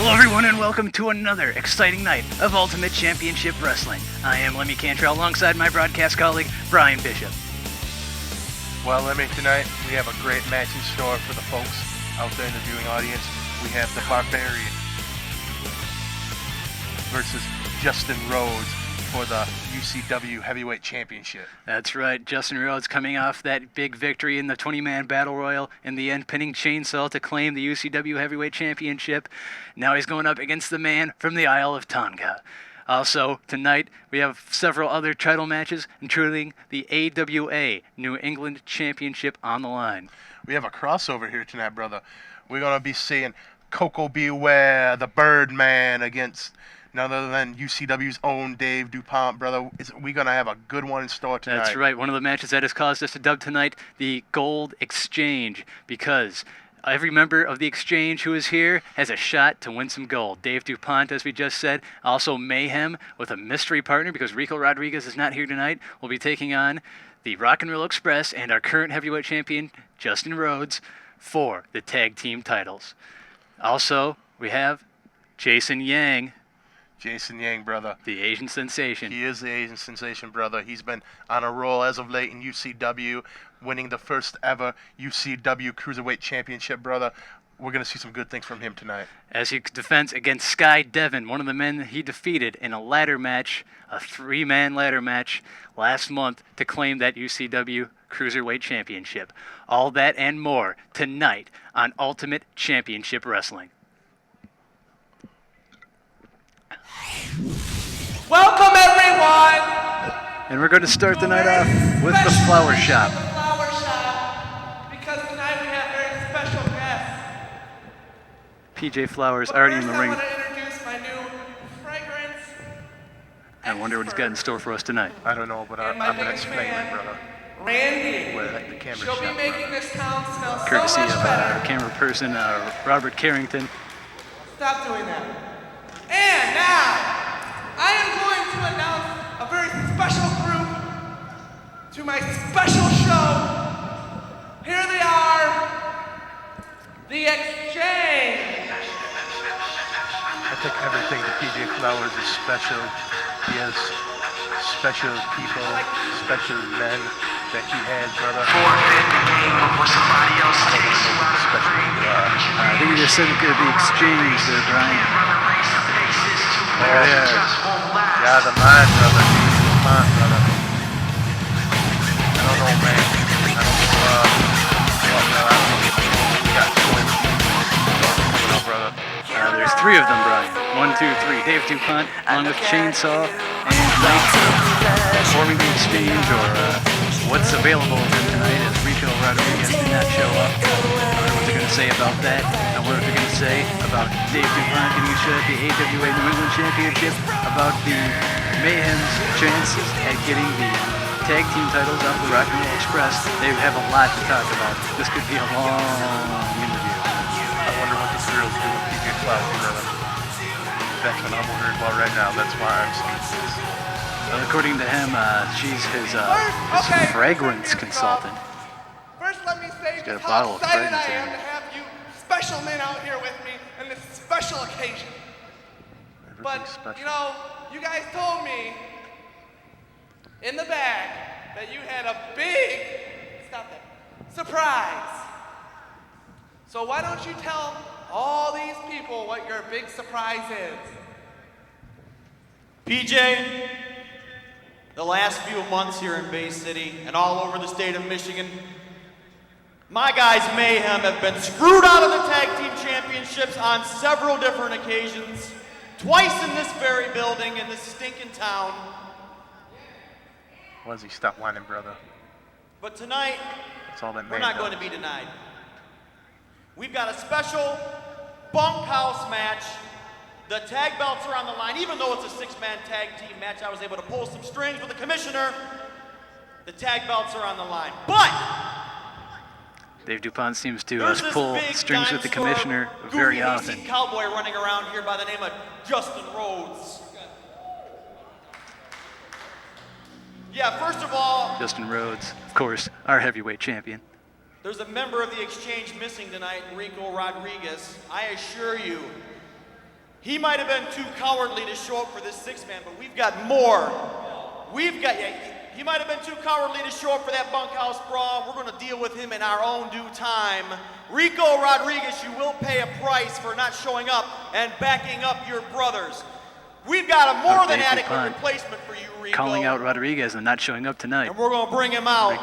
Hello everyone and welcome to another exciting night of Ultimate Championship Wrestling. I am Lemmy Cantrell alongside my broadcast colleague, Brian Bishop. Well, Lemmy, tonight we have a great match in store for the folks out there in the viewing audience. We have the Barbarian versus Justin Rhodes for the UCW Heavyweight Championship. That's right, Justin Rhodes coming off that big victory in the 20-man Battle Royal, in the end pinning Chainsaw to claim the UCW Heavyweight Championship. Now he's going up against the man from the Isle of Tonga. Also, tonight we have several other title matches, including the AWA New England Championship on the line. We have a crossover here tonight, brother. We're going to be seeing Koko Ware, the Birdman, against none other than UCW's own Dave Duponte, brother. We're going to have a good one in store tonight. That's right. One of the matches that has caused us to dub tonight the Gold Exchange, because every member of the Exchange who is here has a shot to win some gold. Dave Duponte, as we just said, also Mayhem with a mystery partner, because Rico Rodriguez is not here tonight, will be taking on the Rock and Roll Express and our current heavyweight champion, Justin Rhodes, for the tag team titles. Also, we have Jason Yang, brother. the Asian sensation. He is the Asian sensation, brother. He's been on a roll as of late in UCW, winning the first ever UCW Cruiserweight Championship, brother. We're going to see some good things from him tonight. As he defends against Sky Devon, one of the men he defeated in a ladder match, a 3-man ladder match last month to claim that UCW Cruiserweight Championship. All that and more tonight on Ultimate Championship Wrestling. Welcome, everyone! And we're going to start the night off with the Flower Shop. Because tonight we have very special guests. PJ Flowers already in the ring. I want to introduce my new fragrance. I wonder what he's got in store for us tonight. I don't know, but I'm going to explain it, brother. Randy. Where the camera She'll be shot, making brother. this town smell Courtesy so much of better. camera person Robert Carrington. Stop doing that. And now, I am going to announce a very special group to my special show. Here they are, the Exchange. I think everything to PJ Flowers is special. He has special people, special men that he has, brother. I think you just said the Exchange there, Brian. Oh, yeah. Yeah, the man, brother. The man, brother. I don't know, man. I don't know, what we got going on, brother. There's 3 of them, Brian. 1, 2, 3. Dave Duponte, along with Chainsaw and Mike, forming the Exchange, or what's available of them tonight, as Rico Rodriguez did not show up. I don't know what they're going to say about that, and what they're going to say about Dave Duponte getting a shot at the AWA New England Championship, about the Mayhem's chances at getting the tag team titles off the Rock and Roll Express. They have a lot to talk about. This could be a long interview. I wonder what this girl's doing with PJ Flowers, brother. That's what I'm wondering about right now. That's why I'm saying this. Well, according to him, she's his fragrance consultant. First, let me say He's got just a bottle how of excited I fragrance in am it. to have you special men out here with me on this special occasion. But, Everything's special. you know, you guys told me in the bag that you had a big, stop that, surprise. So why don't you tell all these people what your big surprise is? PJ, the last few months here in Bay City and all over the state of Michigan, my guys Mayhem have been screwed out of the tag team championships on several different occasions, twice in this very building in this stinking town. Why does he stop whining, brother? But tonight, That's all that we're man not does. going to be denied. We've got a special bunkhouse match. The tag belts are on the line. Even though it's a 6-man tag team match, I was able to pull some strings with the commissioner. The tag belts are on the line. But Dave Duponte seems to there's this pull big strings with the dime-store, commissioner goofy very AC often. cowboy running around here by the name of Justin Rhodes. Yeah, first of all, Justin Rhodes, of course, our heavyweight champion. there's a member of the Exchange missing tonight, Rico Rodriguez. I assure you, He might have been too cowardly to show up for this six-man, but we've got more. He might have been too cowardly to show up for that bunkhouse brawl. We're going to deal with him in our own due time. Rico Rodriguez, you will pay a price for not showing up and backing up your brothers. We've got a more than adequate replacement for you, Rico. Calling out Rodriguez and not showing up tonight. And we're going to bring him out.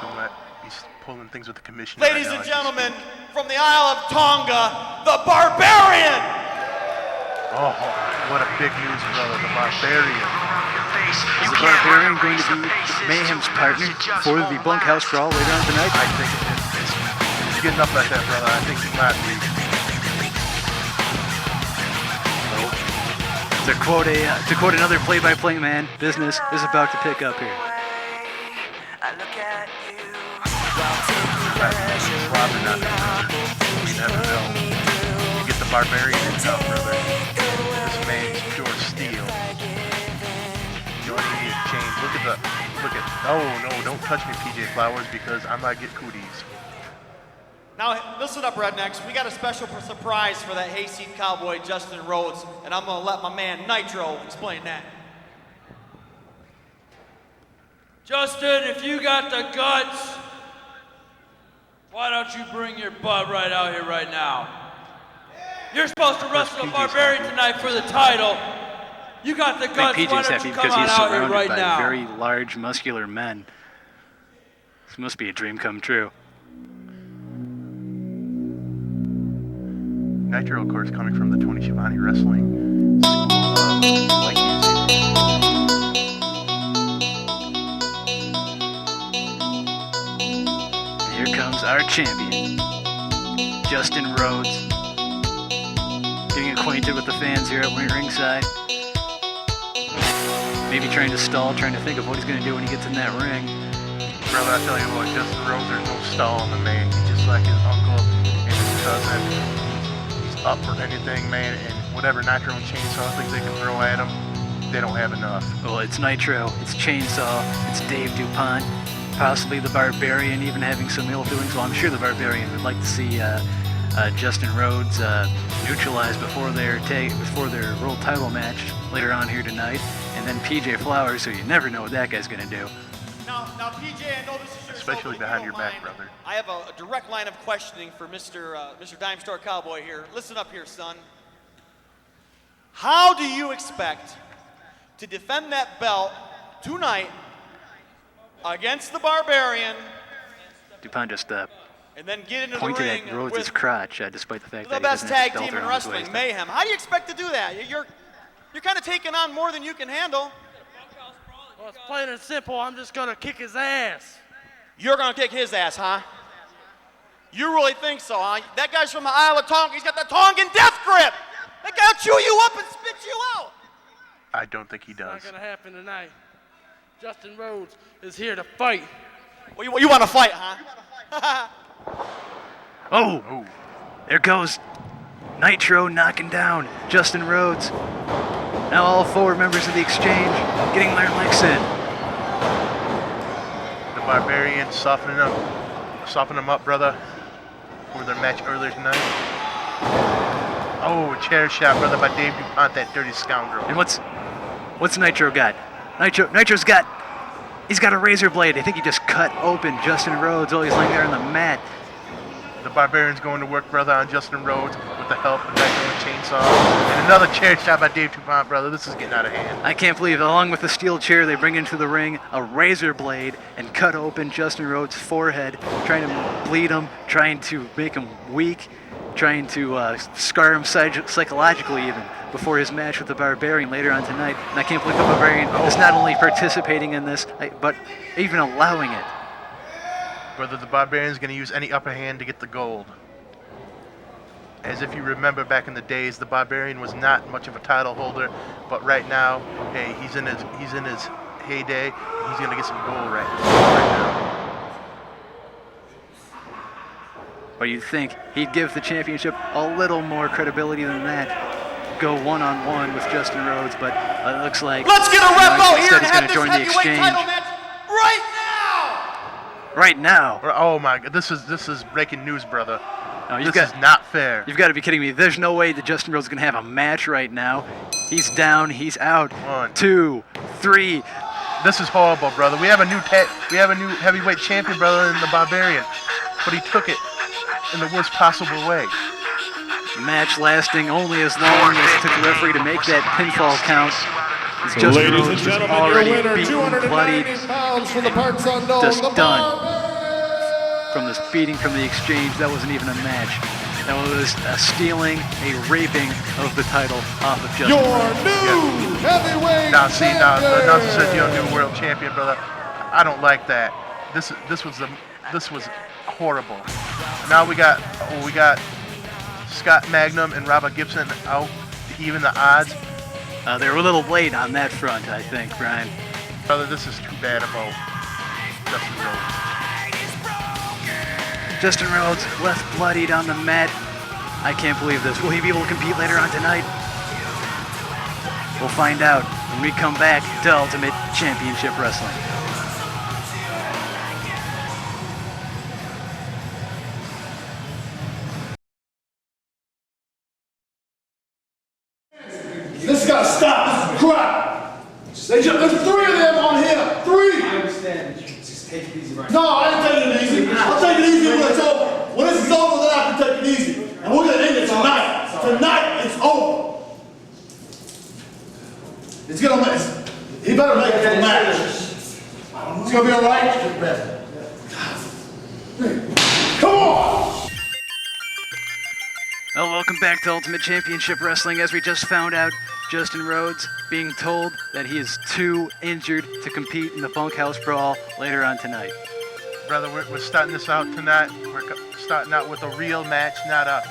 He's pulling things with the commission. Ladies and gentlemen, from the Isle of Tonga, the Barbarian. Oh, what a big news, brother, the Barbarian. Is the Barbarian going to be Mayhem's partner for the bunkhouse brawl later on tonight? I think it's getting up like that, brother. I think he might be. To quote another play-by-play man, business is about to pick up here. Probably not. We never know. You get the Barbarian in town, brother. This man's pure steel. You only need a change. Look at. Oh no! Don't touch me, PJ Flowers, because I might get cooties. Now, listen up, Rednecks. We got a special surprise for that hayseed cowboy, Justin Rhodes, and I'm going to let my man Nitro explain that. Justin, if you got the guts, why don't you bring your butt right out here right now? You're supposed to wrestle the Barbarian tonight for the title. You got the guts, why don't you come on out here right now? Very large, muscular men. This must be a dream come true. Nitro, of course, coming from the Tony Schiavone Wrestling School of Light And here comes our champion, Justin Rhodes, getting acquainted with the fans here at ringside. Maybe trying to stall, trying to think of what he's going to do when he gets in that ring. Brother, I tell you what, Justin Rhodes, there's no stall on the man. He's just like his uncle and his cousin. Up for anything, man, and whatever Nitro and Chainsaw things they can throw at him, they don't have enough. Well, it's Nitro, it's Chainsaw, it's Dave Dupont, possibly the Barbarian even having some ill doings. Well, I'm sure the Barbarian would like to see Justin Rhodes neutralized before their world title match later on here tonight, and then PJ Flowers, so you never know what that guy's going to do. Now, PJ, I know this is your Especially show, behind your back, brother. I have a direct line of questioning for Mr. Dime Store Cowboy here. Listen up here, son. How do you expect to defend that belt tonight against the Barbarian? Dupont just and then get into pointed the ring at Rhodes' with crotch, despite the fact the that best he doesn't have tag his team belt in around his wrestling, waist. Mayhem. How do you expect to do that? You're kind of taking on more than you can handle. Well, it's plain and simple. I'm just going to kick his ass. You're going to kick his ass, huh? You really think so, huh? That guy's from the Isle of Tonga. He's got the Tongan death grip. That guy will chew you up and spit you out. I don't think he It's not does. going to happen tonight. Justin Rhodes is here to fight. Well, you want to fight, huh? Oh, there goes Nitro knocking down Justin Rhodes. Now all four members of the Exchange getting their licks in. The Barbarian softening them up, brother, for their match earlier tonight. Oh, a chair shot, brother, by Dave Dupont, that dirty scoundrel. And what's Nitro got? Nitro's got a razor blade. I think he just cut open Justin Rhodes while he's laying there on the mat. The Barbarian's going to work, brother, on Justin Rhodes with the help of Nitro and Chainsaw. And another chair shot by Dave Dupont, brother. This is getting out of hand. I can't believe, along with the steel chair, they bring into the ring a razor blade and cut open Justin Rhodes' forehead, trying to bleed him, trying to make him weak, trying to scar him psychologically even before his match with the Barbarian later on tonight. And I can't believe the Barbarian is not only participating in this, but even allowing it. Brother, the Barbarian's going to use any upper hand to get the gold. As if you remember back in the days, the Barbarian was not much of a title holder, but right now, hey, he's in his heyday. He's going to get some gold right now. But you'd think he'd give the championship a little more credibility than that. Go one-on-one with Justin Rhodes, but it looks like Let's get a ref out here instead and he's have going to this join the heavyweight Exchange title match right now. right now. Oh my God, this is breaking news, brother. No, This is not fair. You've got to be kidding me. There's no way that Justin Rhodes is going to have a match right now. He's down. He's out. 1, 2, 3. This is horrible, brother. We have a new heavyweight champion, brother, in the Barbarian, but he took it in the worst possible way. Match lasting only as long as it took the referee to make that pinfall count. As Justin Ladies and Rhodes was gentlemen, already your winner, beaten, 290 bloodied, pounds from the parts unknown, just the done. Barbarian. From this beating, from the exchange, that wasn't even a match. That was a stealing, a raping of the title off of Justin Your Rhodes. new heavyweight Now, see, now the announcer said you're a champion. new world champion, brother. I don't like that. This was horrible. Now we got Scott Magnum and Robert Gibson out to even the odds. They were a little late on that front, I think, Brian. Brother, this is too bad about Justin Rhodes. Justin Rhodes left bloodied on the mat. I can't believe this. Will he be able to compete later on tonight? We'll find out when we come back to Ultimate Championship Wrestling. This gotta stop. This is crap. There's 3 of them on here. 3. I understand. Just take it easy right No, I ain't taking it easy. I'll take it easy when it's over. When this is over, then I can take it easy. And we're gonna end it tonight. Tonight, it's over. He's gonna make. He better make it to the match. It's gonna be all right. Come on. Well, welcome back to Ultimate Championship Wrestling. As we just found out, Justin Rhodes being told that he is too injured to compete in the Bunkhouse Brawl later on tonight. Brother, we're starting this out tonight. We're starting out with a real match, not a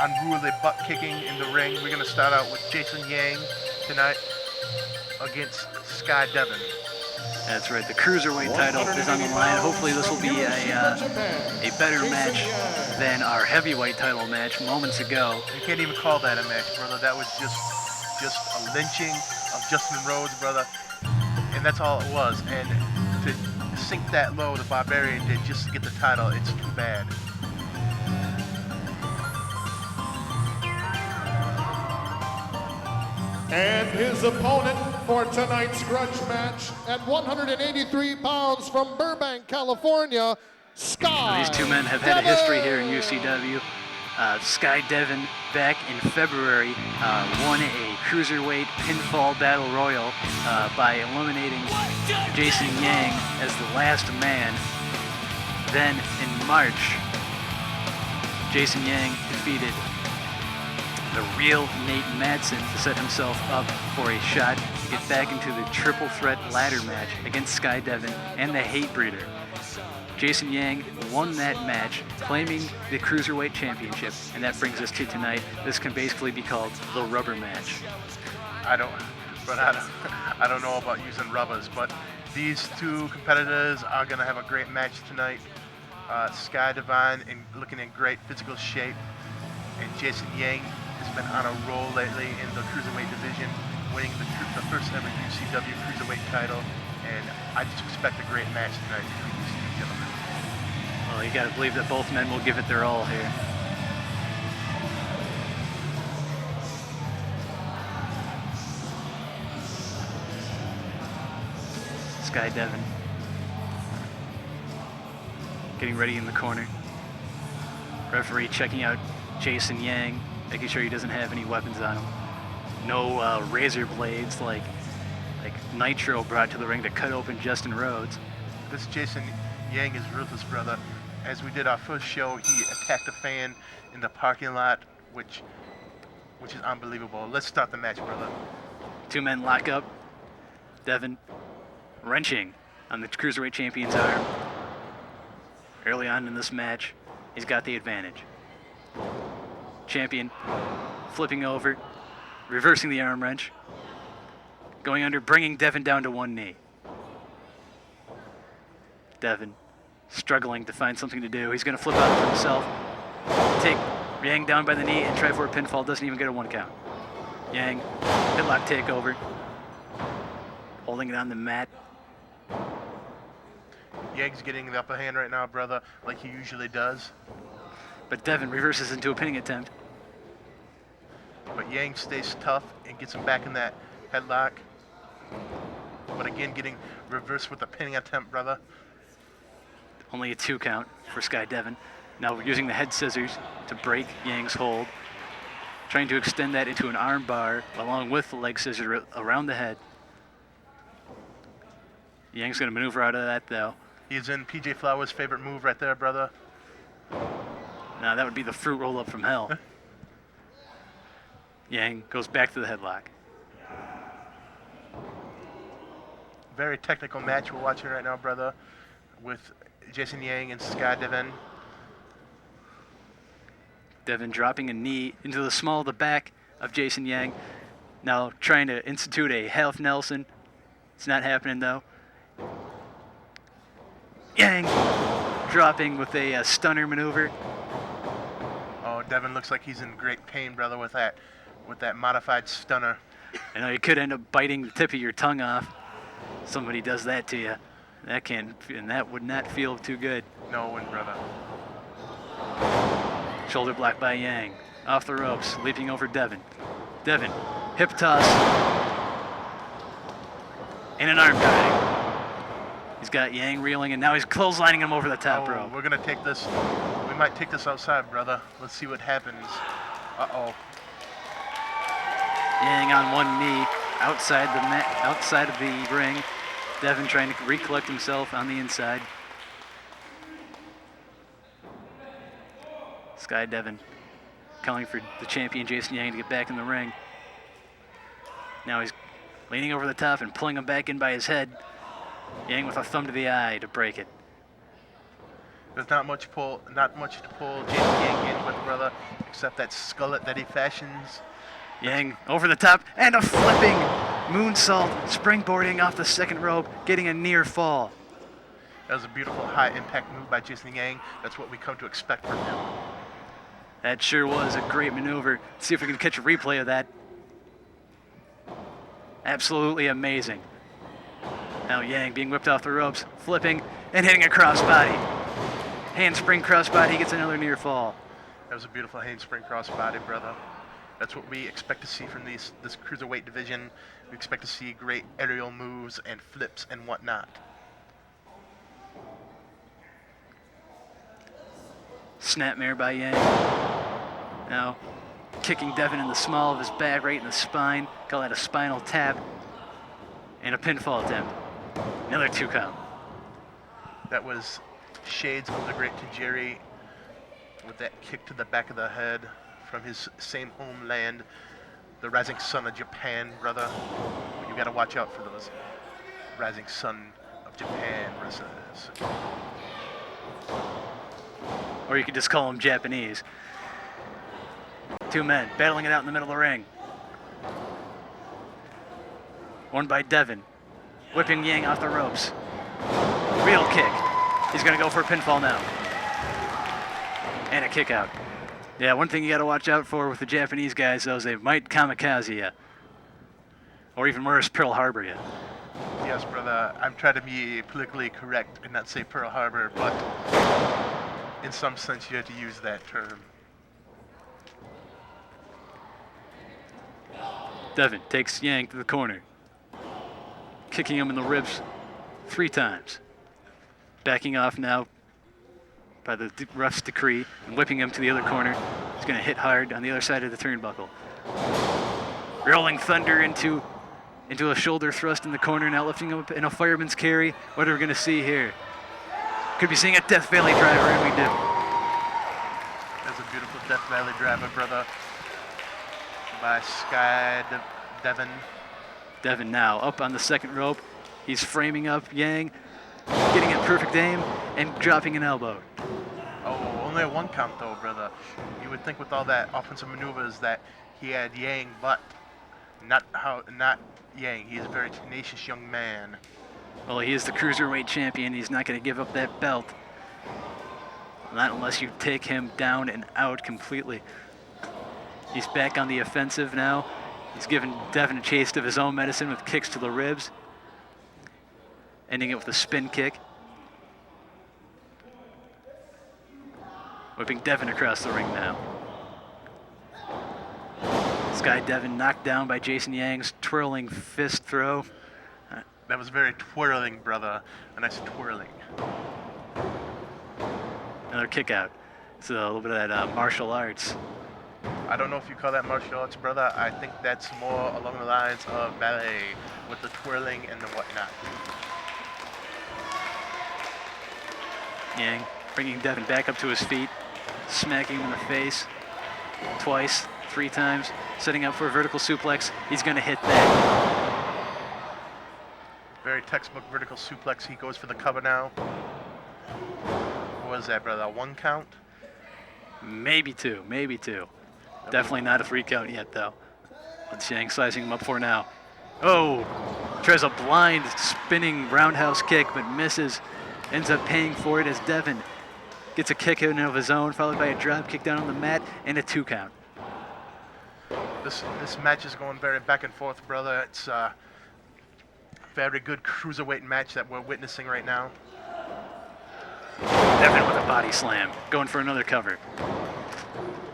unruly butt kicking in the ring. We're gonna start out with Jayson Yang tonight against Sky Devin. That's right, the Cruiserweight title is on the line. Hopefully this will be a better match than our heavyweight title match moments ago. You can't even call that a match, brother. That was just a lynching of Justin Rhodes, brother. And that's all it was. And to sink that low, the Barbarian did just to get the title, it's too bad. And his opponent for tonight's grudge match at 183 pounds from Burbank, California, Sky. These two men have had a history here in UCW. Sky Devin, back in February, won a Cruiserweight pinfall battle royal by eliminating Jayson Yang as the last man. Then in March, Jayson Yang defeated the real Nate Madsen to set himself up for a shot to get back into the triple threat ladder match against Sky Devin and the Hate Breeder. Jayson Yang won that match, claiming the Cruiserweight Championship, and that brings us to tonight. This can basically be called the rubber match. I don't know about using rubbers, but these two competitors are gonna have a great match tonight. Sky Devin looking in great physical shape, and Jayson Yang has been on a roll lately in the Cruiserweight division, winning the first ever UCW Cruiserweight title, and I just expect a great match tonight between these two gentlemen. Well, you gotta believe that both men will give it their all here. Sky Devin getting ready in the corner. Referee checking out Jayson Yang, making sure he doesn't have any weapons on him. No razor blades like Nitro brought to the ring to cut open Justin Rhodes. This Jayson Yang is ruthless, brother. As we did our first show, he attacked a fan in the parking lot, which is unbelievable. Let's start the match, brother. Two men lock up. Devin wrenching on the Cruiserweight Champion's arm. Early on in this match, he's got the advantage. Champion flipping over, reversing the arm wrench, going under, bringing Devin down to one knee. Devin struggling to find something to do. He's going to flip out for himself, take Yang down by the knee, and try for a pinfall. Doesn't even get a 1 count. Yang, headlock takeover, holding it on the mat. Yang's getting the upper hand right now, brother, like he usually does. But Devin reverses into a pinning attempt. But Yang stays tough and gets him back in that headlock. But again, getting reversed with a pinning attempt, brother. Only a 2 count for Sky Devin. Now we're using the head scissors to break Yang's hold. Trying to extend that into an arm bar along with the leg scissor around the head. Yang's going to maneuver out of that though. He's in PJ Flowers' favorite move right there, brother. Now that would be the fruit roll up from hell. Yang goes back to the headlock. Very technical match we're watching right now, brother, with Jayson Yang and Sky Devin. Devin dropping a knee into the small of the back of Jayson Yang. Now trying to institute a half Nelson. It's not happening though. Yang dropping with a stunner maneuver. Oh, Devin looks like he's in great pain, brother, with that modified stunner. I know you could end up biting the tip of your tongue off. Somebody does that to you. That would not feel too good. No one, brother. Shoulder block by Yang. Off the ropes, leaping over Devin. Devin, hip toss. And an arm drag. He's got Yang reeling, and now he's clotheslining him over the top rope. We're gonna take this. We might take this outside, brother. Let's see what happens. Uh-oh. Yang on one knee, outside of the ring. Devin trying to recollect himself on the inside. Sky Devin calling for the champion Jayson Yang to get back in the ring. Now he's leaning over the top and pulling him back in by his head. Yang with a thumb to the eye to break it. There's not much to pull Jayson Yang in with, brother, except that skullet that he fashions. Yang over the top and a flipping moonsault, springboarding off the second rope, getting a near fall. That was a beautiful high impact move by Jayson Yang. That's what we come to expect from him. That sure was a great maneuver. Let's see if we can catch a replay of that. Absolutely amazing. Now Yang being whipped off the ropes, flipping and hitting a crossbody. Handspring crossbody, gets another near fall. That was a beautiful handspring crossbody, brother. That's what we expect to see from this cruiserweight division. We expect to see great aerial moves and flips and whatnot. Snapmare by Yang. Now kicking Devin in the small of his back, right in the spine. Call that a spinal tap. And a pinfall attempt. Another 2 count. That was shades of the great Tajiri with that kick to the back of the head from his same homeland, the rising sun of Japan, brother. You gotta watch out for those rising sun of Japan wrestlers. Or you could just call them Japanese. 2 men battling it out in the middle of the ring. One by Devin, whipping Yang off the ropes. Real kick. He's gonna go for a pinfall now. And a kick out. Yeah, one thing you gotta watch out for with the Japanese guys, though, is they might kamikaze you. Or even worse, Pearl Harbor you. Yes, brother. I'm trying to be politically correct and not say Pearl Harbor, but in some sense you have to use that term. Devin takes Yang to the corner, kicking him in the ribs 3 times. Backing off now by the ref's decree and whipping him to the other corner. He's going to hit hard on the other side of the turnbuckle. Rolling Thunder into a shoulder thrust in the corner, now lifting him up in a fireman's carry. What are we going to see here? Could be seeing a Death Valley driver, and we do. That's a beautiful Death Valley driver, brother, by Sky Devin. Devin now up on the second rope. He's framing up Yang, getting a perfect aim, and dropping an elbow. Oh, only a 1 count though, brother. You would think with all that offensive maneuvers that he had Yang, but not Yang. He is a very tenacious young man. Well, he is the Cruiserweight champion. He's not going to give up that belt. Not unless you take him down and out completely. He's back on the offensive now. He's given Devin a taste of his own medicine with kicks to the ribs. Ending it with a spin kick. whipping Devin across the ring now. This guy Devin knocked down by Jayson Yang's twirling fist throw. That was very twirling, brother. A nice twirling. Another kick out. It's a little bit of that martial arts. I don't know if you call that martial arts, brother. I think that's more along the lines of ballet with the twirling and the whatnot. Yang bringing Devin back up to his feet, smacking him in the face twice, 3 times, setting up for a vertical suplex. He's going to hit that. Very textbook vertical suplex. He goes for the cover now. What was that, brother? 1 count? Maybe 2, maybe 2. Definitely not a 3 count yet, though. What's Yang sizing him up for now? Oh, tries a blind spinning roundhouse kick, but misses. Ends up paying for it as Devin gets a kick in of his own, followed by a drop kick down on the mat and a 2 count. This match is going very back and forth, brother. It's a very good cruiserweight match that we're witnessing right now. Devin with a body slam, going for another cover.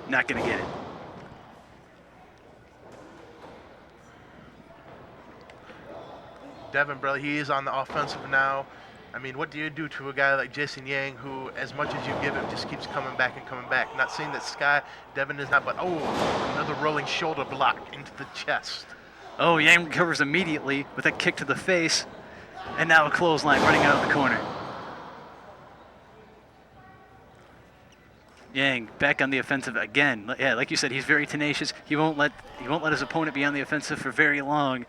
Not gonna get it. Devin, brother, he is on the offensive now. I mean, what do you do to a guy like Jayson Yang, who, as much as you give him, just keeps coming back and coming back? Not saying that Sky Devin is not, but another rolling shoulder block into the chest. Oh, Yang recovers immediately with a kick to the face, and now a clothesline running out of the corner. Yang back on the offensive again. Yeah, like you said, he's very tenacious. He won't let his opponent be on the offensive for very long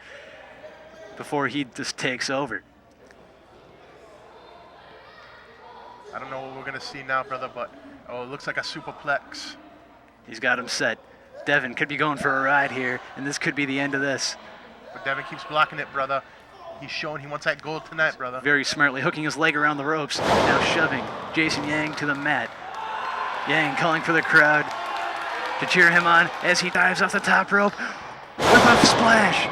before he just takes over. I don't know what we're gonna see now, brother, but it looks like a superplex. He's got him set. Devin could be going for a ride here, and this could be the end of this. But Devin keeps blocking it, brother. He's showing he wants that gold tonight, brother. Very smartly hooking his leg around the ropes, now shoving Jayson Yang to the mat. Yang calling for the crowd to cheer him on as he dives off the top rope. Whip up splash.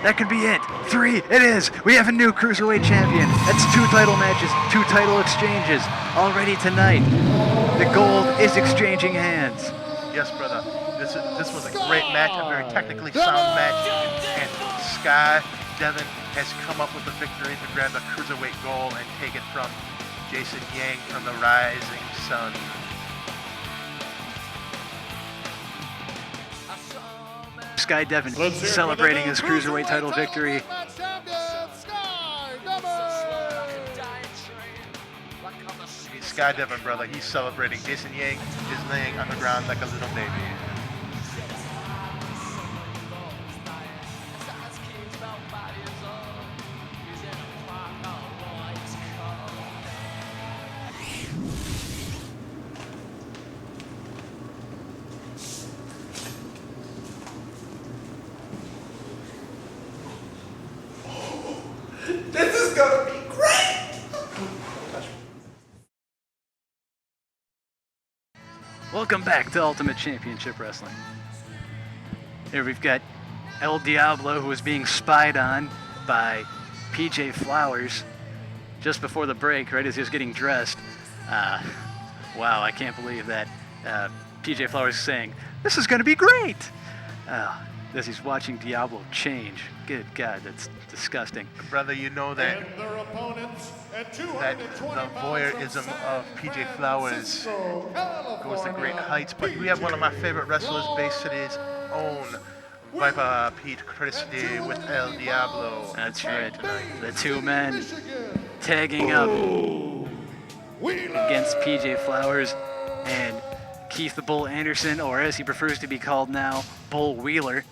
That could be it. 3, it is. We have a new Cruiserweight champion. That's 2 title matches, 2 title exchanges already tonight. The gold is exchanging hands. Yes, brother. This was a great match, a very technically sound match, and Sky Devin has come up with the victory to grab the Cruiserweight gold and take it from Jayson Yang from the Rising Sun. Sky Devin celebrating his Cruiserweight title victory. Sky Devin, brother, he's celebrating. Jayson Yang is laying on the ground like a little baby. This is gonna be great! Welcome back to Ultimate Championship Wrestling. Here we've got El Diablo, who was being spied on by PJ Flowers just before the break, right as he was getting dressed. Wow, I can't believe that. PJ Flowers is saying, "This is gonna be great!" As he's watching Diablo change. Good God, that's disgusting. Brother, you know that the voyeurism of PJ Flowers goes to great heights, but we have one of my favorite wrestlers, Bay City's own Viper Pete Christie with El Diablo. That's right. The 2 men tagging up against PJ Flowers and Keith the Bull Anderson, or as he prefers to be called now, Bull Wheeler.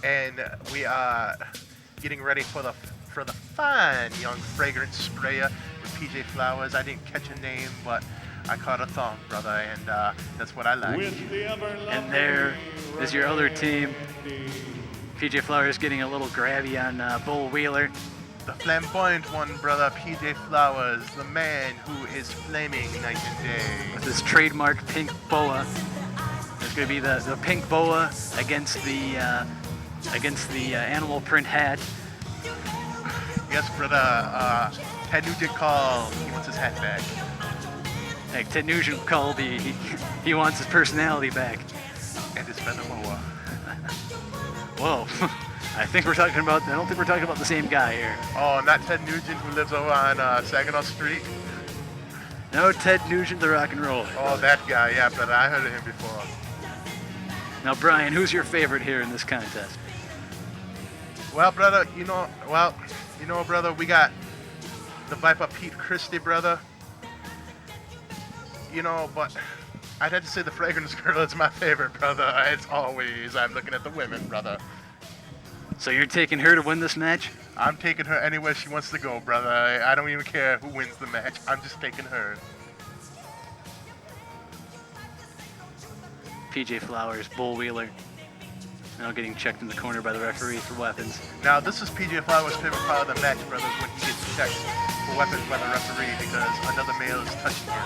And we are getting ready for the fine young fragrance sprayer with PJ Flowers. I didn't catch a name, but I caught a thong, brother, and that's what I like. And there is your other team. PJ Flowers getting a little grabby on Bull Wheeler. The flamboyant one, brother, PJ Flowers, the man who is flaming night and day. With his trademark pink boa. There's going to be the pink boa against the animal print hat. Yes, brother. Tanu did call. He wants his hat back. Like Ted Nugent called, he wants his personality back. And his feather mower. Whoa. I don't think we're talking about the same guy here. Oh, not Ted Nugent who lives over on Saginaw Street? No, Ted Nugent, the rock and roller. Oh, that guy, yeah, brother. I heard of him before. Now, Brian, who's your favorite here in this contest? Well, brother, brother, we got the Viper Pete Christie, brother. But I'd have to say the Fragrance Girl is my favorite, brother. As always, I'm looking at the women, brother. So you're taking her to win this match? I'm taking her anywhere she wants to go, brother. I don't even care who wins the match. I'm just taking her. PJ Flowers, Bull Wheeler. Now getting checked in the corner by the referee for weapons. Now, this is PJ Flowers' favorite part of the match, brothers, when he gets checked for weapons by the referee because another male is touching him.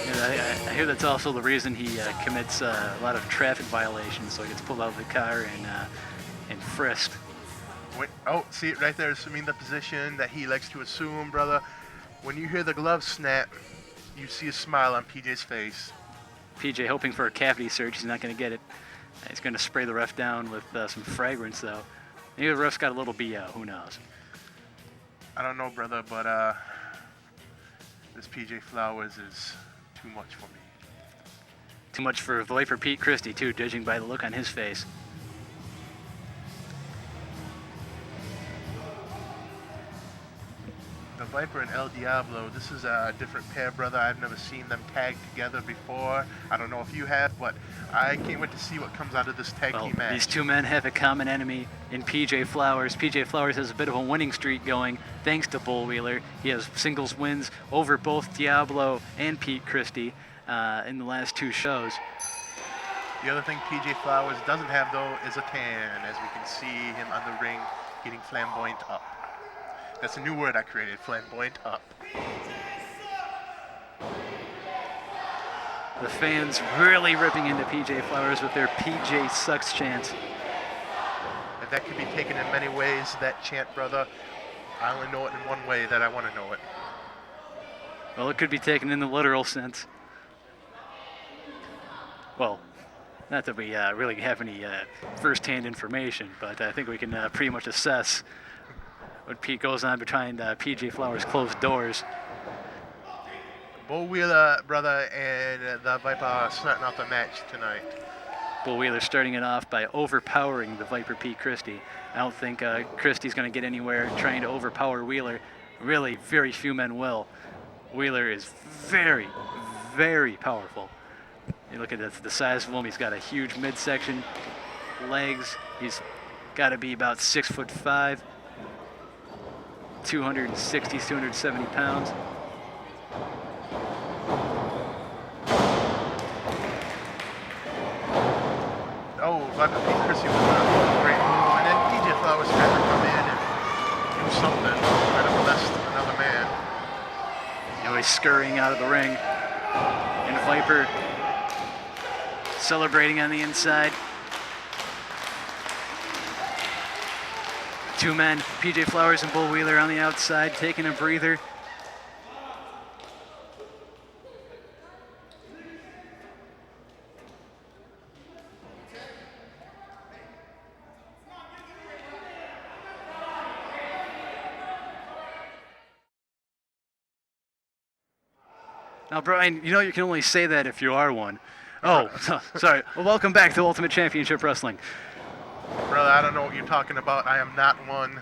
And I hear that's also the reason he commits a lot of traffic violations, so he gets pulled out of the car and frisked. See it right there, assuming the position that he likes to assume, brother. When you hear the glove snap, you see a smile on PJ's face. PJ hoping for a cavity search. He's not going to get it. He's going to spray the ref down with some fragrance, though. Maybe the ref's got a little BO. Who knows? I don't know, brother, but this PJ Flowers is too much for me. Too much for Viper Pete Christie, too, judging by the look on his face. The Viper and El Diablo, this is a different pair, brother. I've never seen them tag together before. I don't know if you have, but I can't wait to see what comes out of this tag team match. These two men have a common enemy in PJ Flowers. PJ Flowers has a bit of a winning streak going thanks to Bull Wheeler. He has singles wins over both Diablo and Pete Christie in the last two shows. The other thing PJ Flowers doesn't have, though, is a tan, as we can see him on the ring getting flamboyant up. That's a new word I created, flamboyant up. The fans really ripping into PJ Flowers with their PJ sucks chants. And that could be taken in many ways, that chant, brother. I only know it in one way that I want to know it. Well, it could be taken in the literal sense. Well, not that we really have any first-hand information, but I think we can pretty much assess what Pete goes on behind PJ Flowers' closed doors. Bull Wheeler, brother, and the Viper are starting out the match tonight. Bull Wheeler starting it off by overpowering the Viper Pete Christie. I don't think Christie's going to get anywhere trying to overpower Wheeler. Really, very few men will. Wheeler is very, very powerful. You look at the size of him. He's got a huge midsection, legs. He's got to be about 6'5", 260, 270 pounds. Oh, Viper Pete Christie was a great move. And then PJ Flowers tried to come in and do something, try to molest another man. He's scurrying out of the ring. And Viper celebrating on the inside. Two men, PJ Flowers and Bull Wheeler on the outside, taking a breather. Now, Brian, you know you can only say that if you are one. Oh, sorry. Well, welcome back to Ultimate Championship Wrestling. Brother, I don't know what you're talking about. I am not one,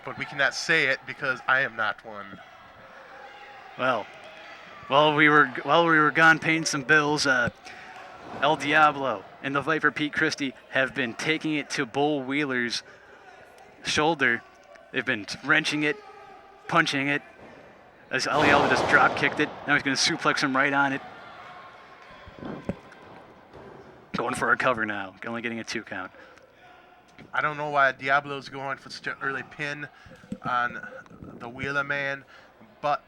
but we cannot say it because I am not one. Well, while we were gone paying some bills, El Diablo and the Viper Pete Christie have been taking it to Bull Wheeler's shoulder. They've been wrenching it, punching it. As El Diablo just drop kicked it. Now he's going to suplex him right on it. Going for a cover now, only getting a 2 count. I don't know why Diablo's going for such an early pin on the Wheeler man, but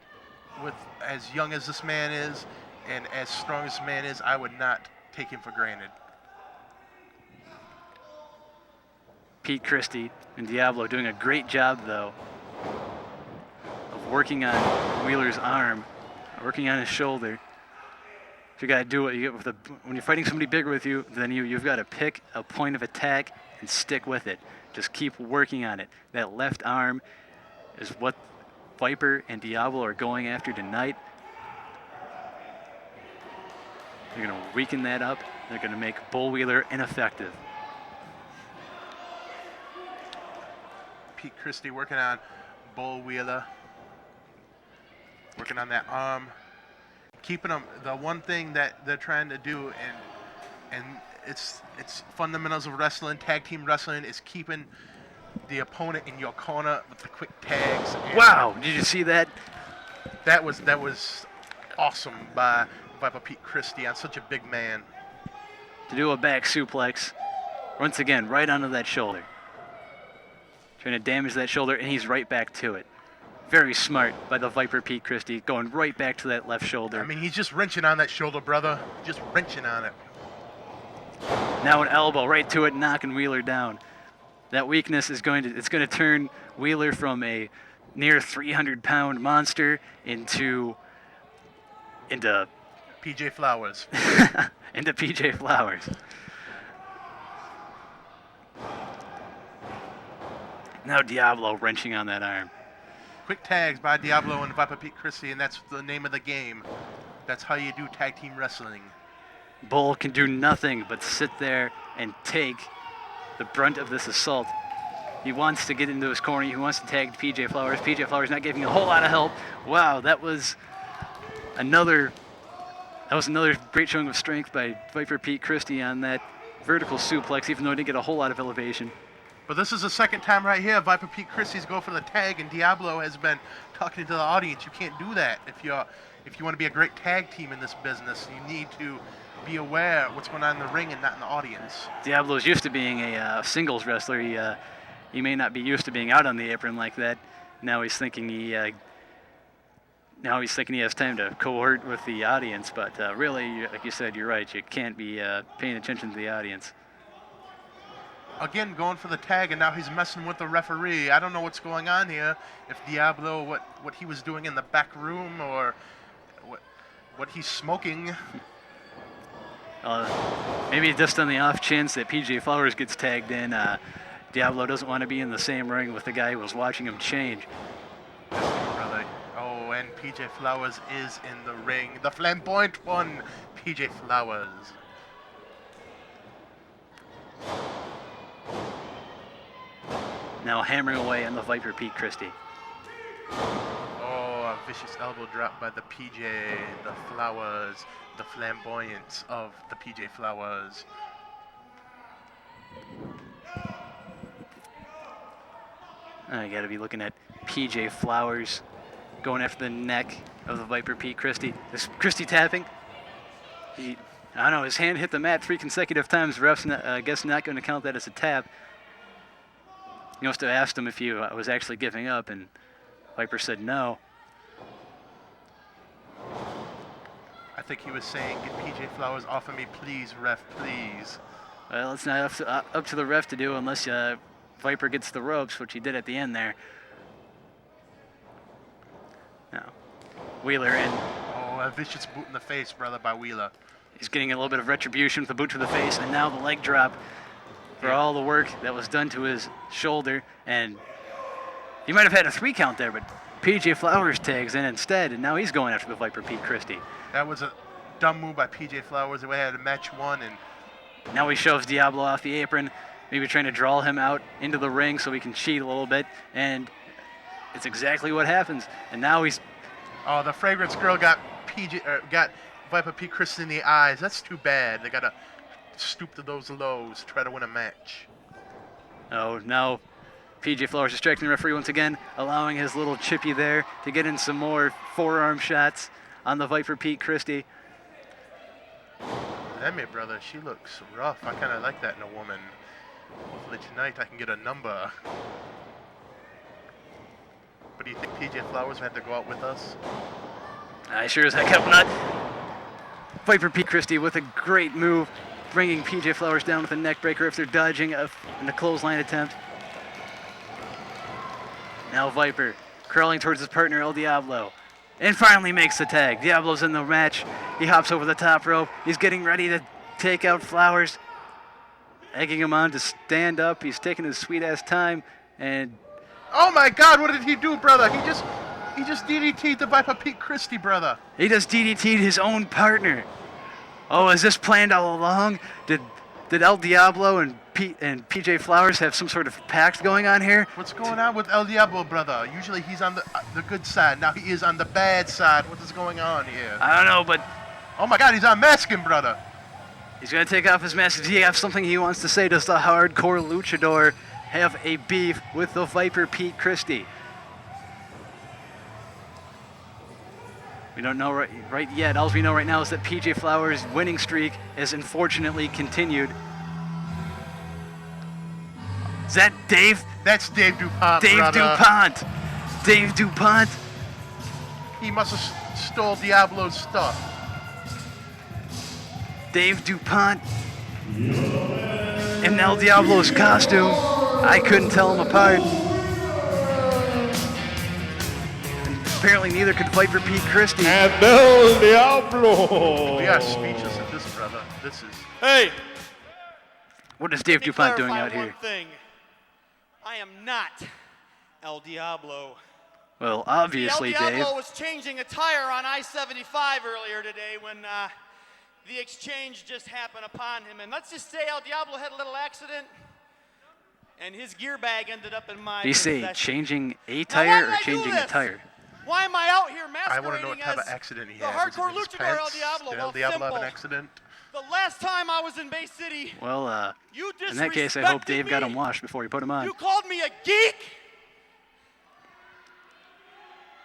with as young as this man is and as strong as this man is, I would not take him for granted. Pete Christie and Diablo doing a great job, though, of working on Wheeler's arm, working on his shoulder. You got to do what you get with when you're fighting somebody bigger with you, then you've got to pick a point of attack and stick with it. Just keep working on it. That left arm is what Viper and Diablo are going after tonight. They're going to weaken that up. They're going to make Bull Wheeler ineffective. Pete Christie working on Bull Wheeler. Working on that arm. Keeping them, the one thing that they're trying to do, and it's fundamentals of wrestling, tag team wrestling, is keeping the opponent in your corner with the quick tags. Wow, did you see that? That was awesome by Viper Pete Christie on such a big man. To do a back suplex, once again, right onto that shoulder. Trying to damage that shoulder, and he's right back to it. Very smart by the Viper Pete Christie, going right back to that left shoulder. I mean, he's just wrenching on that shoulder, brother. Just wrenching on it. Now an elbow right to it, knocking Wheeler down. That weakness is going to turn Wheeler from a near 300-pound monster into PJ Flowers. into PJ Flowers. Now Diablo wrenching on that arm. Quick tags by Diablo and Viper Pete Christie, and that's the name of the game. That's how you do tag team wrestling. Bull can do nothing but sit there and take the brunt of this assault. He wants to get into his corner. He wants to tag PJ Flowers. PJ Flowers not giving a whole lot of help. Wow, that was another great showing of strength by Viper Pete Christie on that vertical suplex, even though he didn't get a whole lot of elevation. But this is the second time right here Viper Pete Christie's go for the tag, and Diablo has been talking to the audience. You can't do that if you want to be a great tag team in this business. You need to be aware of what's going on in the ring and not in the audience. Diablo's used to being a singles wrestler. He may not be used to being out on the apron like that. Now he's thinking he has time to cohort with the audience. But really, like you said, you're right. You can't be paying attention to the audience. Again, going for the tag, and now he's messing with the referee. I don't know what's going on here. If Diablo, what he was doing in the back room, or what he's smoking. Maybe just on the off chance that PJ Flowers gets tagged in, Diablo doesn't want to be in the same ring with the guy who was watching him change. Brother. Oh, and PJ Flowers is in the ring. The flamboyant one, PJ Flowers. Now hammering away on the Viper Pete Christie. Oh, a vicious elbow drop by the PJ, the Flowers, the flamboyance of the PJ Flowers. I got to be looking at PJ Flowers going after the neck of the Viper Pete Christie. Is Christie tapping? I don't know, his hand hit the mat 3 consecutive times. Ref's I guess not going to count that as a tap. He must have asked him if he was actually giving up, and Viper said no. I think he was saying, "Get PJ Flowers off of me, please, ref, please." Well, it's not up to the ref to do unless Viper gets the ropes, which he did at the end there. Now, Wheeler in. Oh, a vicious boot in the face, brother, by Wheeler. He's getting a little bit of retribution with the boot to the face, and now the leg drop for all the work that was done to his shoulder. And he might have had a 3 count there, but PJ Flowers tags in instead, and now he's going after the Viper Pete Christie. That was a dumb move by PJ Flowers. The way I had a match 1, and now he shoves Diablo off the apron, maybe trying to draw him out into the ring so he can cheat a little bit, and it's exactly what happens. And now he's... Oh, the Fragrance Girl got Viper Pete Christie in the eyes. That's too bad. They got to stoop to those lows, try to win a match. Oh, now PJ Flowers distracting the referee once again, allowing his little chippy there to get in some more forearm shots on the Viper Pete Christie. That made, brother, she looks rough. I kind of like that in a woman. Hopefully tonight I can get a number. But do you think PJ Flowers had to go out with us? I sure as heck hope not. Viper Pete Christie with a great move, bringing PJ Flowers down with a neck breaker after dodging in a clothesline attempt. Now Viper crawling towards his partner El Diablo. and finally makes the tag. Diablo's in the match. He hops over the top rope. He's getting ready to take out Flowers, egging him on to stand up. He's taking his sweet-ass time, and... Oh my God, what did he do, brother? He just DDT'd the Viper Pete Christie, brother. he just DDT'd his own partner. Oh, is this planned all along? Did El Diablo and PJ Flowers have some sort of pact going on here? What's going on with El Diablo, brother? Usually he's on the good side. Now he is on the bad side. What is going on here? I don't know, but Oh my God, he's unmasking, brother. he's going to take off his mask. Does he have something he wants to say? Does the hardcore luchador have a beef with the Viper Pete Christie? We don't know right yet. All we know right now is that PJ Flowers' winning streak has unfortunately continued. Is that Dave? That's Dave Dupont, Dave brother. Dupont. Dave Dupont. He must have stole Diablo's stuff. Dave Dupont. In El Diablo's costume. I couldn't tell them apart. Apparently neither could fight for Pete Christie. And El Diablo. We are speechless at this, brother. This is... Hey! What is Dave Let me Dupont doing clarify out one here? thing. I am not El Diablo. Well, obviously, El Dave. Diablo was changing a tire on I-75 earlier today when the exchange just happened upon him. And let's just say El Diablo had a little accident, and his gear bag ended up in my Do you say possession. changing a Now, why tire did or I do changing a this? tire? Why am I out here I want to know what masquerading type of as accident he the had. Was it hardcore in his luchador El pants? Diablo? Did Well, El Diablo have simple. an accident? The last time I was in Bay City, Well, you in that case, I hope disrespected Dave got me. him washed before he put him on. You called me a geek?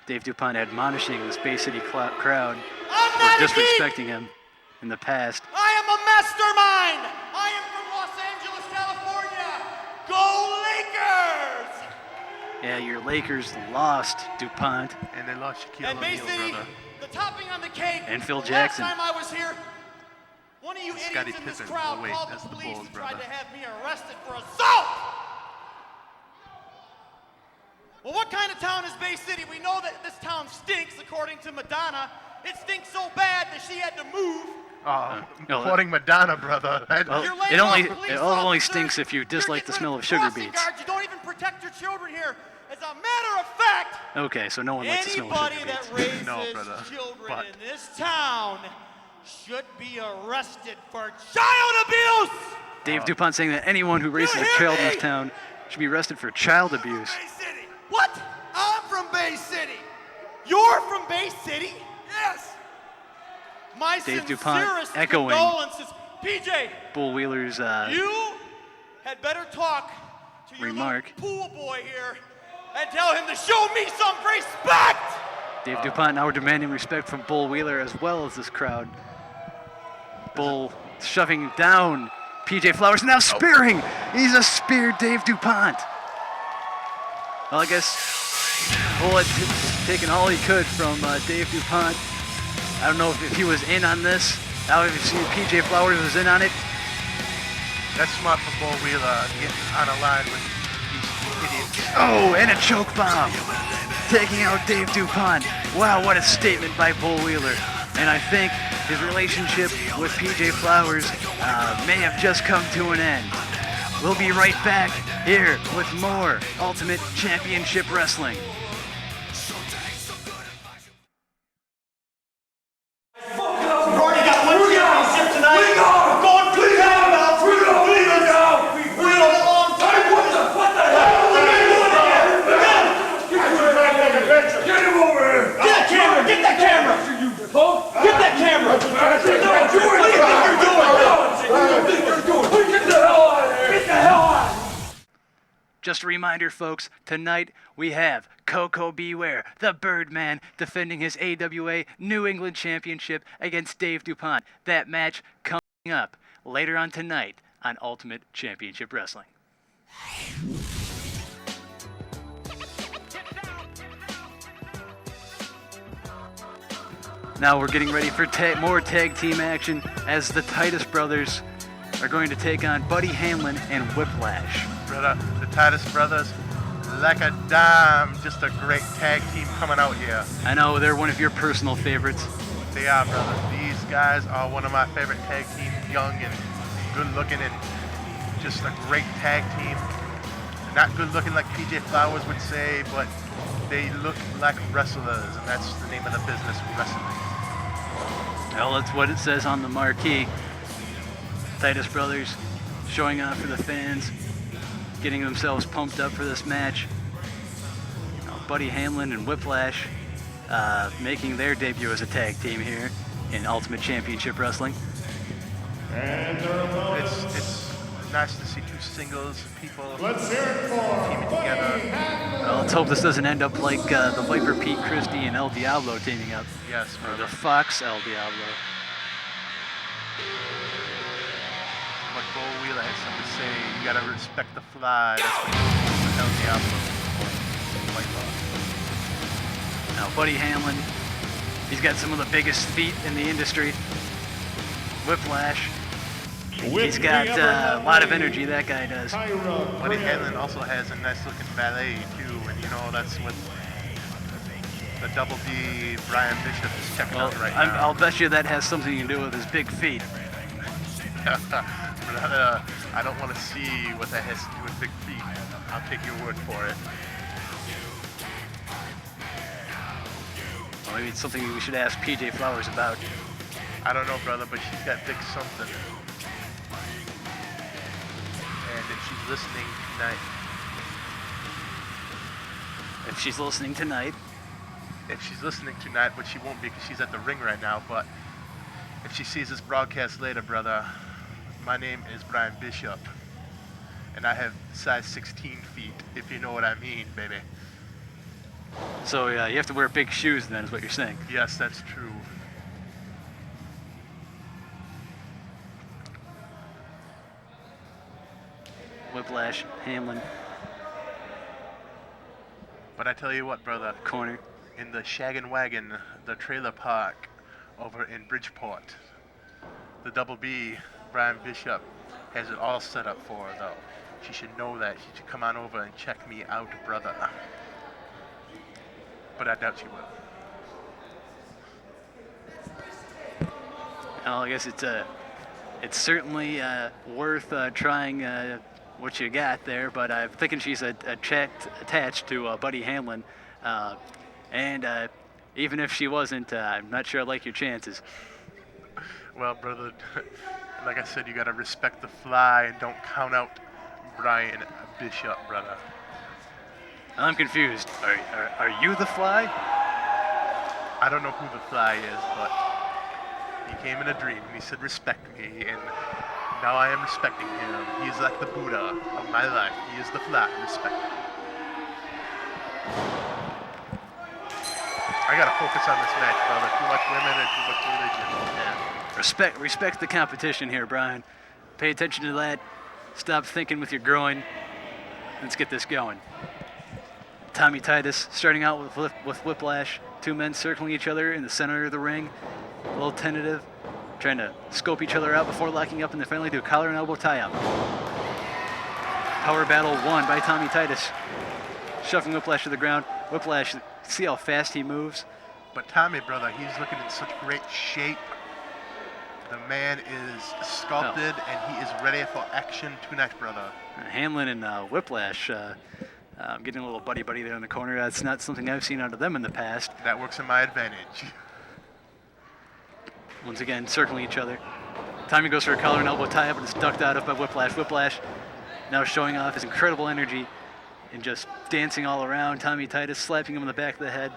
Dave Dupont admonishing this Bay City crowd I'm for not a geek! disrespecting him in the past. I am a mastermind! I am from Los Angeles, California! Go Lakers! Yeah, your Lakers lost, Dupont. And they lost Shaquille And Bay O'Neal, City, brother. the topping on the cake. And Phil the Jackson. Last time I was here, one of you Scottie idiots in this Pippen. crowd Oh, wait, called that's the the police Bulls, and tried brother. to have me arrested for assault! Well, what kind of town is Bay City? We know that this town stinks, according to Madonna. It stinks so bad that she had to move. Oh, no, quoting Madonna, brother. Well, You're it laying only off police it only officers. stinks if you You're dislike the getting smell rid of sugar crossing beets. guards. You don't even protect your children here. As a matter of fact, Okay, so no one likes the smell of anybody sugar that beets. raises No, brother, children but- in this town should be arrested for child abuse. Dave Dupont saying that anyone who raises a hear child in me? this town should be arrested for child abuse. Bay City. What? I'm from Bay City. You're from Bay City? Yes. My Dave Dupont sincerest echoing. condolences. PJ, Bull Wheeler's you had better talk to your Remark. little pool boy here and tell him to show me some respect. Dave Dupont now demanding respect from Bull Wheeler as well as this crowd. Bull shoving down PJ Flowers, now spearing. He's a spear Dave Dupont. Well, I guess Bull had taken all he could from Dave Dupont. I don't know if he was in on this. Now if you see PJ Flowers was in on it. That's smart for Bull Wheeler getting on a line with these idiots. Oh, and a choke bomb. Taking out Dave Dupont. Wow, what a statement by Bull Wheeler. And I think his relationship with PJ Flowers may have just come to an end. We'll be right back here with more Ultimate Championship Wrestling. We've already got one championship tonight. We're going for the title now. We've waited a long time. What the hell are we doing here? Get him over here! Get a camera! Get that camera! Get that camera! What do you think you're doing? Get the hell out of here! Get the hell out! Just a reminder, folks, tonight we have Koko Beware, the Birdman, defending his AWA New England Championship against Dave Dupont. That match coming up later on tonight on Ultimate Championship Wrestling. Now we're getting ready for more tag team action as the Titus brothers are going to take on Buddy Hanlon and Whiplash. Brother, the Titus brothers, Like a dime, just a great tag team coming out here. I know they're one of your personal favorites. They are, brother. These guys are one of my favorite tag teams, young and good looking and just a great tag team. Not good looking like PJ Flowers would say, but they look like wrestlers, and that's the name of the business, wrestling. Well, that's what it says on the marquee. Titus brothers showing off for the fans, getting themselves pumped up for this match. Buddy Hanlon and Whiplash making their debut as a tag team here in Ultimate Championship Wrestling. It's nice to see two singles people teaming together. Well, let's hope this doesn't end up like the Viper Pete Christie and El Diablo teaming up. Yes, or brother. the Fox El Diablo. But Bo Wheeler has something to say. You gotta respect the fly. That's what El Diablo is. Now, Buddy Hanlon, he's got some of the biggest feet in the industry. Whiplash. He's got a lot of energy, that guy does. Buddy Hanlon also has a nice looking ballet too, and you know that's what the Double D Brian Bishop is checking out right now. I'll bet you that has something to do with his big feet. I don't want to see what that has to do with big feet. I'll take your word for it. Well, maybe it's something we should ask PJ Flowers about. I don't know, brother, but she's got big something. And if she's listening tonight. If she's listening tonight. If she's listening tonight, but she won't be because she's at the ring right now, but if she sees this broadcast later, brother, my name is Brian Bishop, and I have size 16 feet, if you know what I mean, baby. So you have to wear big shoes then, is what you're saying? Yes, that's true. Whiplash, Hanlon. But I tell you what, brother. Corner. In the Shaggin' Wagon, the trailer park over in Bridgeport, the Double B, Brian Bishop, has it all set up for her, though. She should know that. She should come on over and check me out, brother. But I doubt she will. Well, I guess it's certainly worth trying what you got there, but I'm thinking she's attached to Buddy Hanlon, and even if she wasn't, I'm not sure I like your chances. Well, brother, like I said, you gotta respect the fly and don't count out Brian Bishop, brother. I'm confused. Are you the Fly? I don't know who the Fly is, but he came in a dream and he said, respect me, and now I am respecting him. He is like the Buddha of my life. He is the Fly. Respect him. I gotta focus on this match, brother. Too much women and too much religion. Yeah. Respect the competition here, Brian. Pay attention to that. Stop thinking with your groin. Let's get this going. Tommy Titus starting out with Whiplash. Two men circling each other in the center of the ring. A little tentative, trying to scope each other out before locking up and then finally do a collar and elbow tie-up. Power battle won by Tommy Titus. Shoving Whiplash to the ground. Whiplash, see how fast he moves? But Tommy, brother, he's looking in such great shape. The man is sculpted and he is ready for action tonight, brother. Hanlon and Whiplash getting a little buddy-buddy there in the corner. That's not something I've seen out of them in the past. That works in my advantage. Once again, circling each other. Tommy goes for a collar and elbow tie-up, but it's ducked out of by Whiplash. Whiplash now showing off his incredible energy and just dancing all around. Tommy Titus slapping him in the back of the head.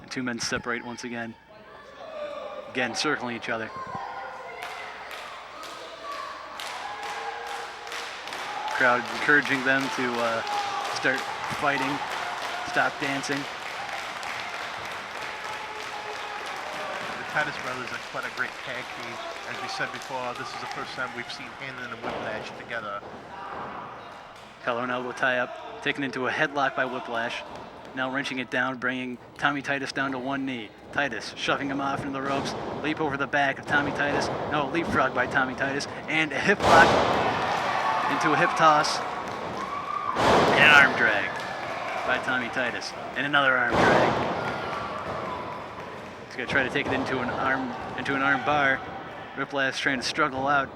And two men separate once again. Again, circling each other. Crowd encouraging them to start fighting, stop dancing. The Titus brothers are quite a great tag team. As we said before, this is the first time we've seen Hanlon and Whiplash together. Collar and elbow tie-up, taken into a headlock by Whiplash. Now wrenching it down, bringing Tommy Titus down to one knee. Titus shoving him off into the ropes. Leap over the back of Tommy Titus. No, leapfrog by Tommy Titus. And a hip lock into a hip toss. And an arm drag by Tommy Titus. And another arm drag. He's gonna try to take it into an arm bar. Whiplash trying to struggle out.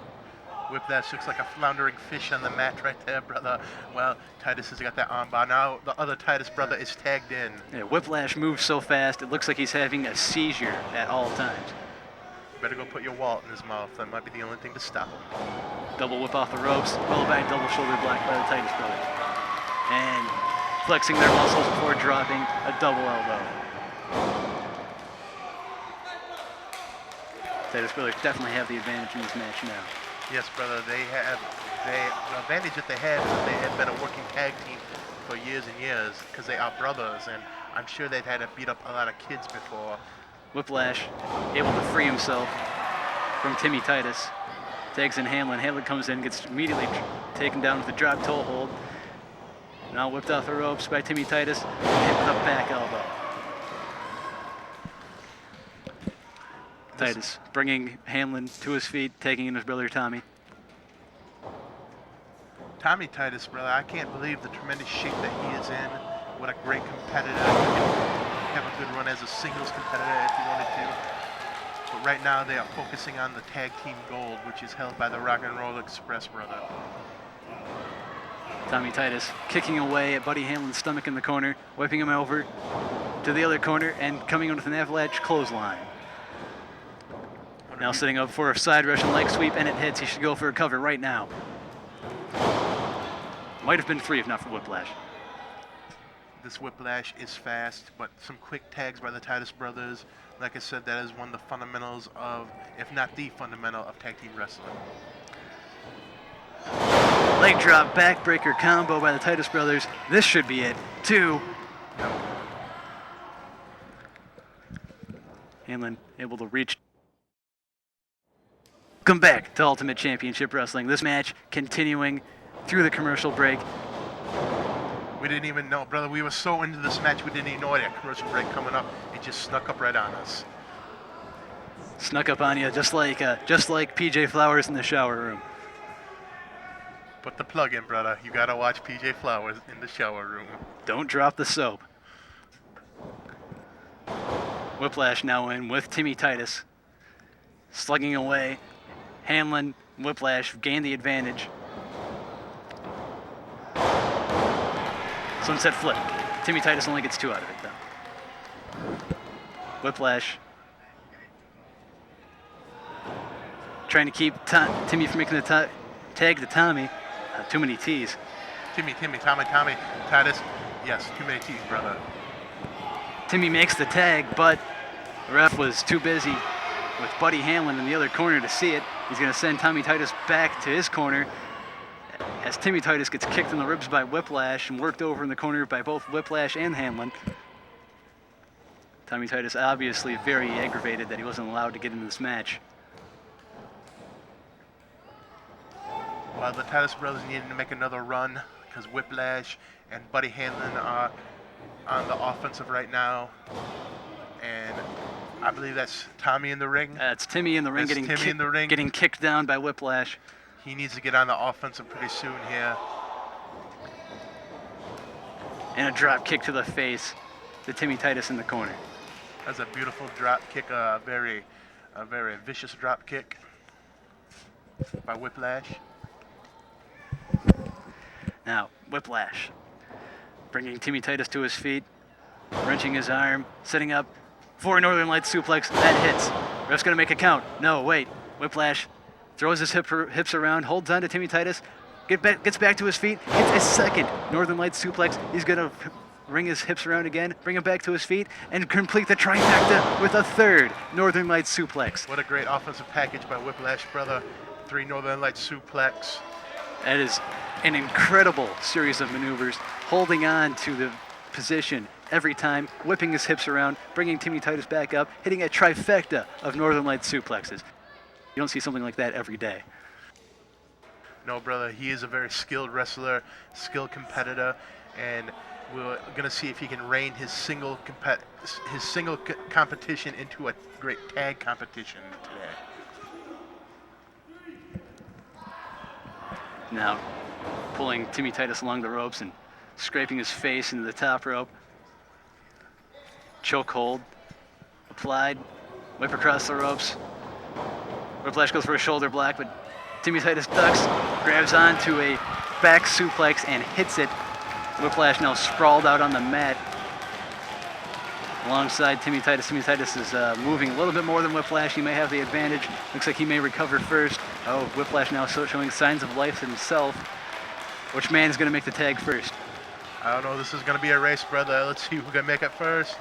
Whiplash looks like a floundering fish on the mat right there, brother. Well, Titus has got that arm bar. Now the other Titus brother is tagged in. Yeah, Whiplash moves so fast, it looks like he's having a seizure at all times. You better go put your wallet in his mouth. That might be the only thing to stop him. Double whip off the ropes, followed by a double shoulder block by the Titus brothers. And flexing their muscles before dropping a double elbow. Titus brothers definitely have the advantage in this match now. Yes, brother, the advantage that they had is that they had been a working tag team for years and years because they are brothers, and I'm sure they've had to beat up a lot of kids before. Whiplash able to free himself from Timmy Titus. Tags in Hanlon. Hanlon comes in, gets immediately taken down with a drop toe hold. Now whipped off the ropes by Timmy Titus, hit with a back elbow. Titus bringing Hanlon to his feet, taking in his brother Tommy. Tommy Titus, brother, I can't believe the tremendous shape that he is in. What a great competitor. He can have a good run as a singles competitor if he wanted to. But right now they are focusing on the tag team gold, which is held by the Rock and Roll Express, brother. Tommy Titus kicking away at Buddy Hanlon's stomach in the corner, whipping him over to the other corner and coming in with an avalanche clothesline. Now sitting up for a side Russian leg sweep, and it hits. He should go for a cover right now. Might have been free if not for Whiplash. This Whiplash is fast, but some quick tags by the Titus brothers. Like I said, that is one of the fundamentals of, if not the fundamental, of tag team wrestling. Leg drop backbreaker combo by the Titus brothers. This should be it. 2. Hanlon able to reach. Welcome back to Ultimate Championship Wrestling. This match continuing through the commercial break. We didn't even know, brother. We were so into this match, we didn't even know that commercial break coming up. It just snuck up right on us. Snuck up on you, just like PJ Flowers in the shower room. Put the plug in, brother. You gotta watch PJ Flowers in the shower room. Don't drop the soap. Whiplash now in with Timmy Titus, slugging away. Hanlon, Whiplash gain the advantage. Sunset flip. Timmy Titus only gets 2 out of it, though. Whiplash trying to keep Timmy from making the tag to Tommy. Too many T's. Tommy, Titus. Yes, too many T's, brother. Timmy makes the tag, but the ref was too busy with Buddy Hanlon in the other corner to see it. He's going to send Tommy Titus back to his corner as Timmy Titus gets kicked in the ribs by Whiplash and worked over in the corner by both Whiplash and Hanlon. Tommy Titus obviously very aggravated that he wasn't allowed to get into this match. Well, the Titus brothers needed to make another run because Whiplash and Buddy Hanlon are on the offensive right now. And I believe that's Tommy in the ring. It's Timmy in the ring, getting kicked down by Whiplash. He needs to get on the offensive pretty soon here. And a drop kick to the face to Timmy Titus in the corner. That's a beautiful drop kick, a very vicious drop kick by Whiplash. Now, Whiplash bringing Timmy Titus to his feet, wrenching his arm, setting up for a Northern Lights suplex. That hits. Ref's going to make a count. No, wait. Whiplash throws his hips around, holds on to Timmy Titus, gets back to his feet, hits a second Northern Lights suplex. He's going to ring his hips around again, bring him back to his feet, and complete the trifecta with a third Northern Lights suplex. What a great offensive package by Whiplash, brother. 3 Northern Lights suplex. That is an incredible series of maneuvers, holding on to the position every time, whipping his hips around, bringing Timmy Titus back up, hitting a trifecta of Northern Lights suplexes. You don't see something like that every day. No, brother, he is a very skilled wrestler, skilled competitor, and we're going to see if he can rein his single competition into a great tag competition today. Now, pulling Timmy Titus along the ropes and scraping his face into the top rope. Choke hold. Applied. Whip across the ropes. Whiplash goes for a shoulder block, but Timmy Titus ducks, grabs onto a back suplex and hits it. Whiplash now sprawled out on the mat alongside Timmy Titus. Timmy Titus is moving a little bit more than Whiplash. He may have the advantage. Looks like he may recover first. Oh, Whiplash now showing signs of life himself. Which man's going to make the tag first? I don't know. This is going to be a race, brother. Let's see who can make it first.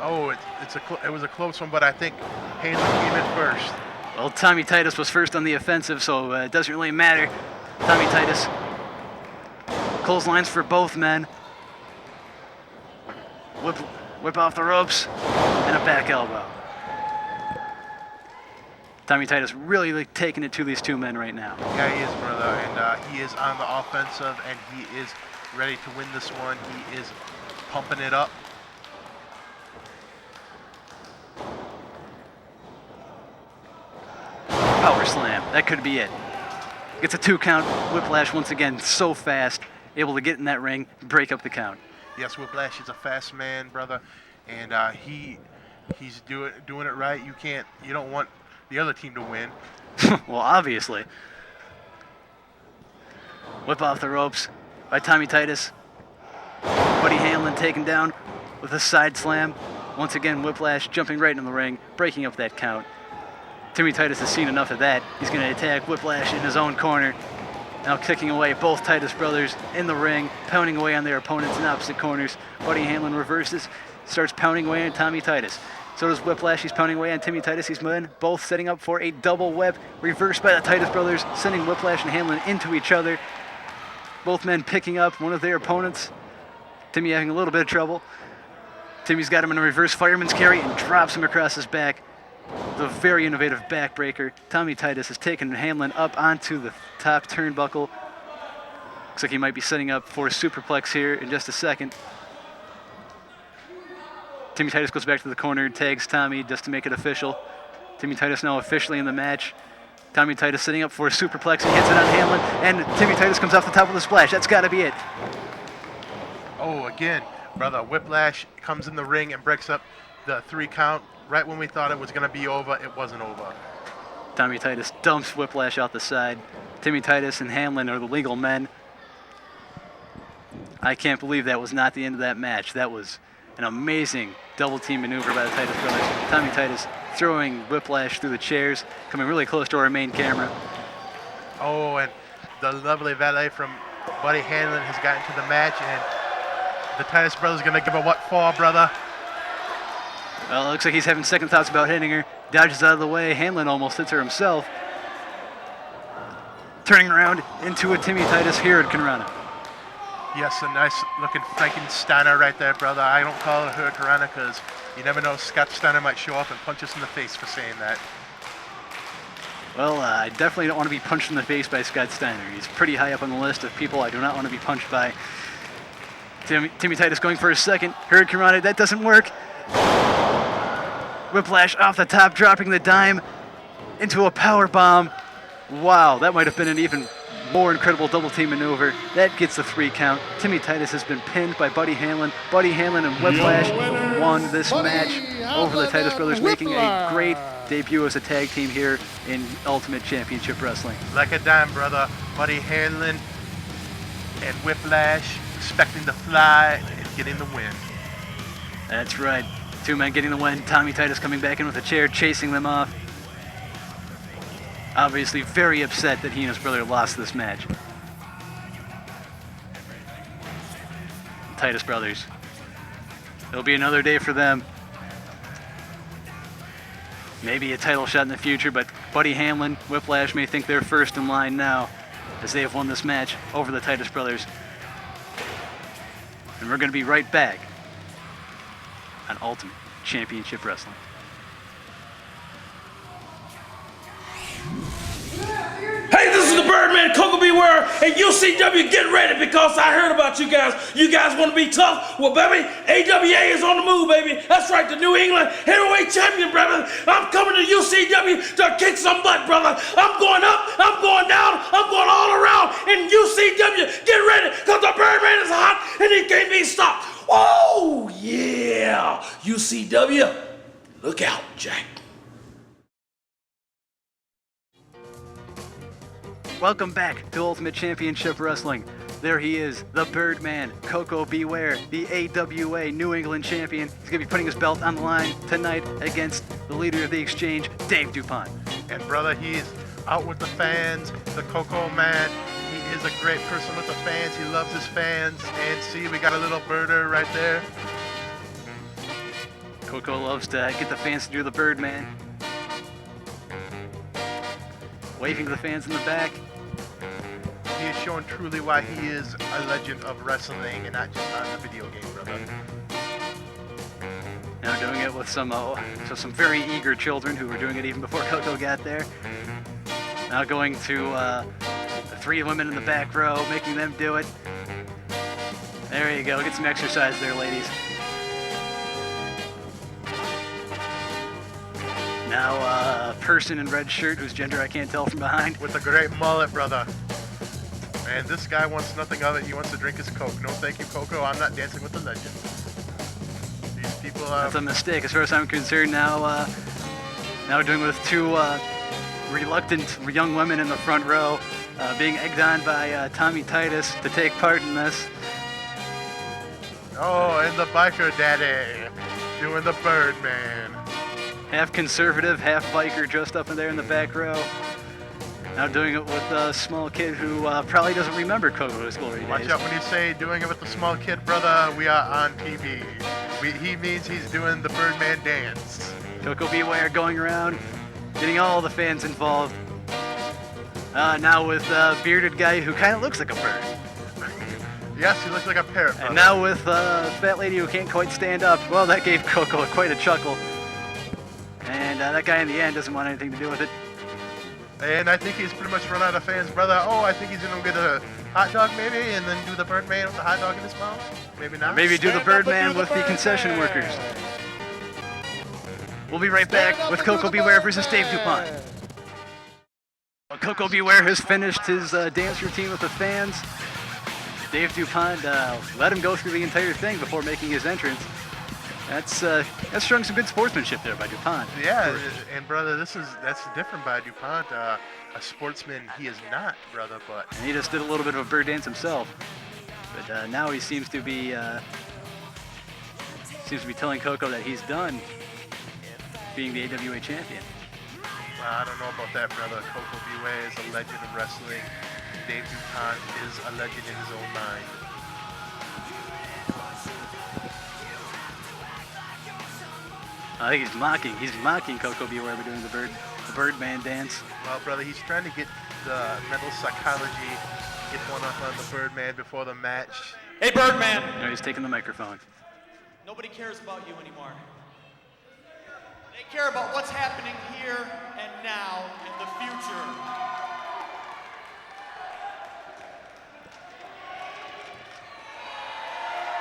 Oh, it was a close one, but I think Hanlon came in first. Well, Tommy Titus was first on the offensive, so it doesn't really matter. Tommy Titus. Clotheslines for both men. Whip off the ropes, and a back elbow. Tommy Titus really taking it to these two men right now. Yeah, he is, brother, and he is on the offensive, and he is ready to win this one. He is pumping it up. Power slam, that could be it. Gets a 2 count. Whiplash once again so fast, able to get in that ring, break up the count. Yes, Whiplash is a fast man, brother, and he's doing it right. You don't want the other team to win. Well, obviously. Whip off the ropes by Tommy Titus. Buddy Hanlon taken down with a side slam. Once again, Whiplash jumping right in the ring, breaking up that count. Timmy Titus has seen enough of that. He's going to attack Whiplash in his own corner. Now kicking away both Titus brothers in the ring, pounding away on their opponents in opposite corners. Buddy Hanlon reverses, starts pounding away on Tommy Titus. So does Whiplash. He's pounding away on Timmy Titus. He's both setting up for a double whip, reversed by the Titus brothers, sending Whiplash and Hanlon into each other. Both men picking up one of their opponents. Timmy having a little bit of trouble. Timmy's got him in a reverse fireman's carry and drops him across his back. The very innovative backbreaker. Tommy Titus has taken Hanlon up onto the top turnbuckle. Looks like he might be setting up for a superplex here in just a second. Timmy Titus goes back to the corner, tags Tommy just to make it official. Timmy Titus now officially in the match. Tommy Titus setting up for a superplex. He hits it on Hanlon, and Timmy Titus comes off the top with a splash. That's got to be it. Oh, again, brother, Whiplash comes in the ring and breaks up the 3 count. Right when we thought it was going to be over, it wasn't over. Tommy Titus dumps Whiplash out the side. Timmy Titus and Hanlon are the legal men. I can't believe that was not the end of that match. That was an amazing double team maneuver by the Titus brothers. Tommy Titus throwing Whiplash through the chairs, coming really close to our main camera. Oh, and the lovely valet from Buddy Hanlon has gotten to the match, and the Titus brothers going to give a what for, brother? Well, it looks like he's having second thoughts about hitting her. Dodges out of the way. Hanlon almost hits her himself. Turning around into a Timmy Titus Hurricanrana. Yes, a nice looking Frankensteiner right there, brother. I don't call it a Hurricanrana because you never know, Scott Steiner might show up and punch us in the face for saying that. Well, I definitely don't want to be punched in the face by Scott Steiner. He's pretty high up on the list of people I do not want to be punched by. Timmy Titus going for a second. Hurricanrana, that doesn't work. Whiplash off the top, dropping the dime into a power bomb. Wow, that might have been an even more incredible double team maneuver. That gets the 3 count. Timmy Titus has been pinned by Buddy Hanlon. Buddy Hanlon and Whiplash won this match over the Titus brothers, making a great debut as a tag team here in Ultimate Championship Wrestling. Like a dime, brother. Buddy Hanlon and Whiplash expecting to fly and getting the win. That's right. 2 men getting the win. Tommy Titus coming back in with a chair, chasing them off. Obviously very upset that he and his brother lost this match. Titus brothers. It'll be another day for them. Maybe a title shot in the future, but Buddy Hanlon, Whiplash may think they're first in line now as they have won this match over the Titus brothers. And we're going to be right back on Ultimate Championship Wrestling. Hey, this is the Birdman Birdman, Koko Beware, and UCW, get ready because I heard about you guys. You guys want to be tough? Well, baby, AWA is on the move, baby. That's right, the New England Heavyweight Champion, brother. I'm coming to UCW to kick some butt, brother. I'm going up, I'm going down, I'm going all around in UCW. Get ready because the Birdman is hot and he can't be stopped. Oh, yeah. UCW, look out, Jack. Welcome back to Ultimate Championship Wrestling. There he is, the Birdman, Koko Beware, the AWA New England champion. He's going to be putting his belt on the line tonight against the leader of the exchange, Dave Dupont. And brother, he's out with the fans, the Koko man. He is a great person with the fans. He loves his fans. And see, we got a little birder right there. Koko loves to get the fans to do the Birdman. Waving to the fans in the back. He is showing truly why he is a legend of wrestling and not just on the video game, brother. Now doing it with some very eager children who were doing it even before Koko got there. Now going to the three women in the back row, making them do it. There you go, get some exercise there, ladies. Now a person in red shirt whose gender I can't tell from behind. With a great mullet, brother. And this guy wants nothing of it. He wants to drink his Coke. No thank you, Koko. I'm not dancing with the legend. These people That's a mistake as far as I'm concerned. Now doing it with two reluctant young women in the front row, being egged on by Tommy Titus to take part in this. Oh, and the biker daddy doing the Birdman. Half conservative, half biker, just up in there in the back row. Now doing it with a small kid who probably doesn't remember Koko's glory days. Watch out when you say doing it with the small kid, brother. We are on TV. He means he's doing the Birdman dance. Koko Beware going around, getting all the fans involved. Now with a bearded guy who kind of looks like a bird. Yes, he looks like a parrot, brother. And now with a fat lady who can't quite stand up. Well, that gave Koko quite a chuckle. And that guy in the end doesn't want anything to do with it. And I think he's pretty much run out of fans, brother. Oh, I think he's going to get a hot dog maybe and then do the Birdman with the hot dog in his mouth. Maybe not. Maybe do the Birdman with the concession workers. We'll be right back with Koko Beware versus Dave Dupont. Koko Beware has finished his dance routine with the fans. Dave Dupont let him go through the entire thing before making his entrance. That's showing some good sportsmanship there by Dupont. Yeah, and brother, that's different by Dupont. A sportsman he is not, brother, but... And he just did a little bit of a bird dance himself. But now he seems to be telling Koko that he's done being the AWA champion. Well, I don't know about that, brother. Koko Beware is a legend of wrestling. Dave Dupont is a legend in his own mind. I think he's mocking Koko Beware by doing the Birdman dance. Well, brother, he's trying to get the mental psychology, get one up on the Birdman before the match. Hey, Birdman! No, he's taking the microphone. Nobody cares about you anymore. They care about what's happening here and now in the future.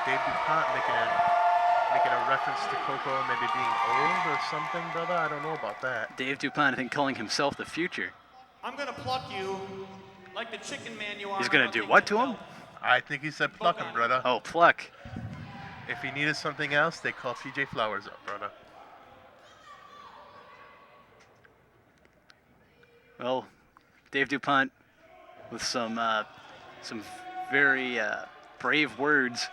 Dave Dupont making a reference to Koko maybe being old or something, brother. I don't know about that. Dave Dupont, I think, calling himself the future. I'm gonna pluck you like the chicken man you are. He's gonna do what to him? I think he said pluck him, brother. Oh, pluck. If he needed something else, they call PJ Flowers up, brother. Well, Dave Dupont with some very brave words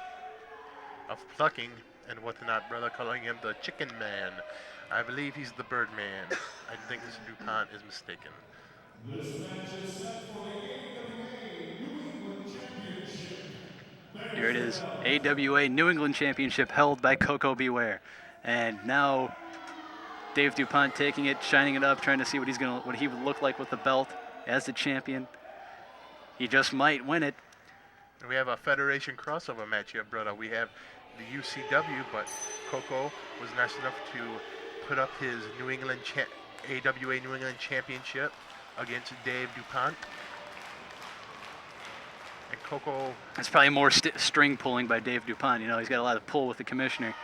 of plucking and whatnot, brother, calling him the chicken man. I believe he's the Birdman. I think this Dupont is mistaken. This match is set for the AWA New England Championship. Here it is, AWA New England Championship held by Koko Beware. And now Dave Dupont taking it, shining it up, trying to see what he would look like with the belt as the champion. He just might win it. We have a Federation crossover match here, brother. We have the UCW, but Koko was nice enough to put up his AWA New England Championship against Dave Dupont. Koko. It's probably more string pulling by Dave Dupont. You know, he's got a lot of pull with the commissioner.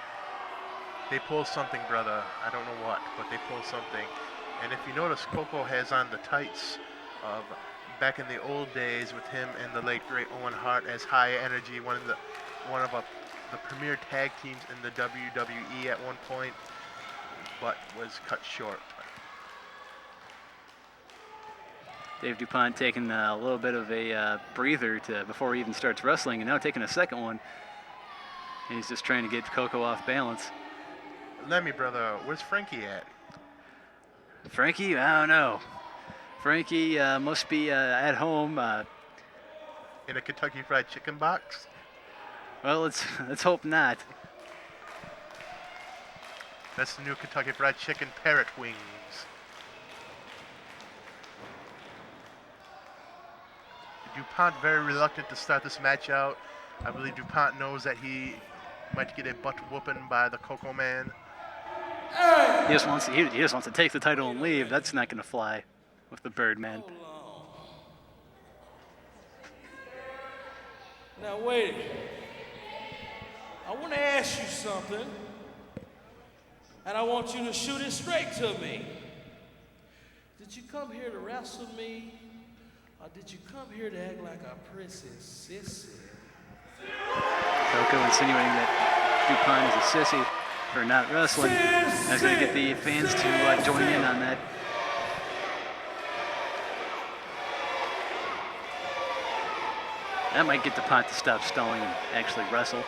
They pull something, brother. I don't know what, but they pull something. And if you notice, Koko has on the tights of back in the old days with him and the late great Owen Hart as High Energy, one of the premier tag teams in the WWE at one point, but was cut short. Dave Dupont taking a little bit of a breather before he even starts wrestling, and now taking a second one. And he's just trying to get Koko off balance. Let me, brother, where's Frankie at? Frankie? I don't know. Frankie must be at home. In a Kentucky Fried Chicken box? Well, let's hope not. That's the new Kentucky Fried Chicken parrot wings. Dupont very reluctant to start this match out. I believe Dupont knows that he might get a butt whooping by the Koko Man. He just wants to take the title and leave. That's not going to fly with the Birdman. Now wait. I want to ask you something, and I want you to shoot it straight to me. Did you come here to wrestle me, or did you come here to act like a princess sissy? Koko insinuating that Dupont is a sissy for not wrestling. That's going to get the fans to join in on that. That might get Dupont to stop stalling and actually wrestle.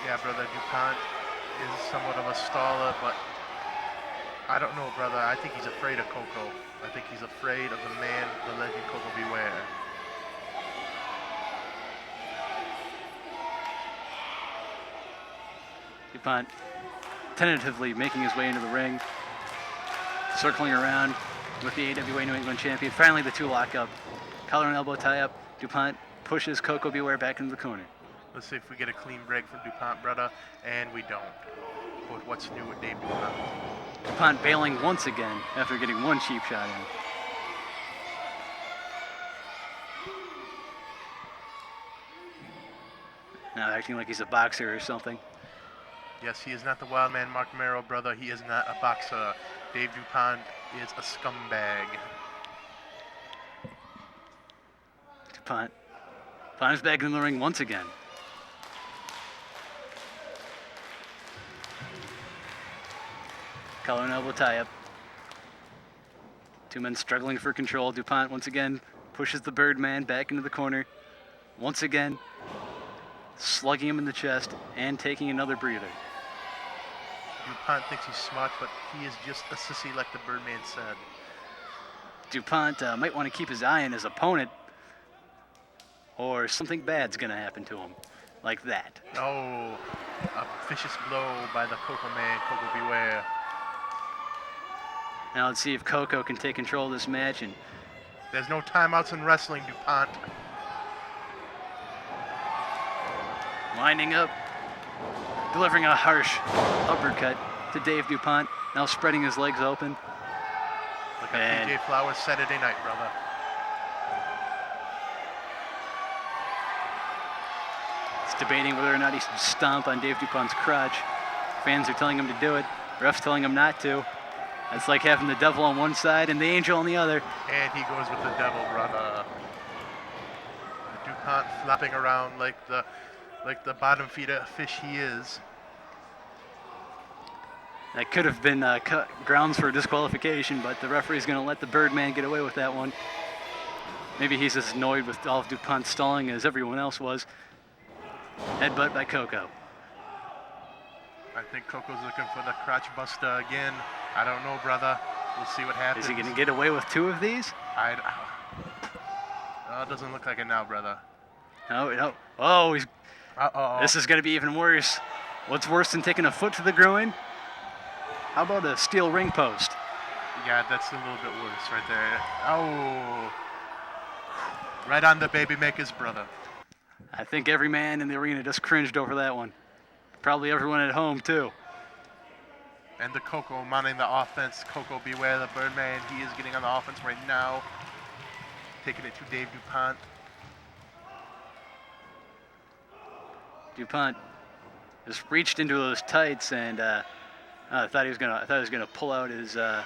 Yeah, brother, Dupont is somewhat of a staller, but I don't know, brother. I think he's afraid of Koko. I think he's afraid of the man, the legend, Koko Beware. Dupont tentatively making his way into the ring, circling around with the AWA New England champion. Finally, the two lock up. Collar and elbow tie up. Dupont pushes Koko Beware back into the corner. Let's see if we get a clean break from Dupont, brother, and we don't. But what's new with Dave Dupont? Dupont bailing once again after getting one cheap shot in. Now acting like he's a boxer or something. Yes, he is not the wild man, Mark Merrow, brother. He is not a boxer. Dave Dupont is a scumbag. Dupont is back in the ring once again. Collar and elbow tie up. Two men struggling for control. Dupont once again pushes the Birdman back into the corner. Once again, slugging him in the chest and taking another breather. Dupont thinks he's smart, but he is just a sissy like the Birdman said. Dupont might want to keep his eye on his opponent, or something bad's going to happen to him, like that. Oh, a vicious blow by the Koko Man, Koko Beware. Now let's see if Koko can take control of this match. And there's no timeouts in wrestling, Dupont. Winding up, delivering a harsh uppercut to Dave Dupont, now spreading his legs open. Look at PJ Flowers Saturday night, brother. It's debating whether or not he should stomp on Dave Dupont's crotch. Fans are telling him to do it, refs telling him not to. That's like having the devil on one side and the angel on the other. And he goes with the devil, brother. Dupont flopping around like the bottom feeder fish he is. That could have been grounds for disqualification, but the referee's going to let the Birdman get away with that one. Maybe he's as annoyed with all of Dupont's stalling as everyone else was. Headbutt by Koko. I think Koko's looking for the crotch buster again. I don't know, brother. We'll see what happens. Is he going to get away with two of these? It doesn't look like it now, brother. No. Oh, he's... Uh-oh. This is going to be even worse. What's worse than taking a foot to the groin? How about a steel ring post? Yeah, that's a little bit worse right there. Oh. Right on the baby maker's brother. I think every man in the arena just cringed over that one. Probably everyone at home, too. And the Koko mounting the offense. Koko Beware, the Birdman. He is getting on the offense right now. Taking it to Dave Dupont. Dupont just reached into those tights, and I thought he was gonna pull out his. I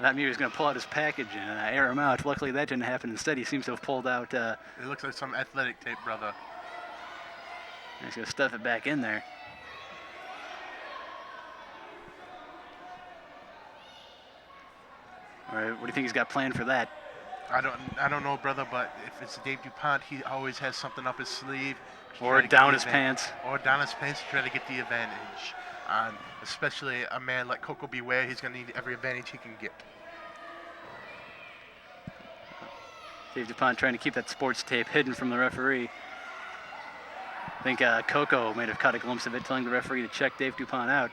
thought maybe he was gonna pull out his package and air him out. Luckily, that didn't happen. Instead, he seems to have pulled out. It looks like some athletic tape, brother. He's gonna stuff it back in there. All right, what do you think he's got planned for that? I don't know, brother, but if it's Dave Dupont, he always has something up his sleeve. Or down his pants. Or down his pants to try to get the advantage. Especially a man like Koko Beware, he's going to need every advantage he can get. Dave Dupont trying to keep that sports tape hidden from the referee. I think Koko might have caught a glimpse of it, telling the referee to check Dave Dupont out.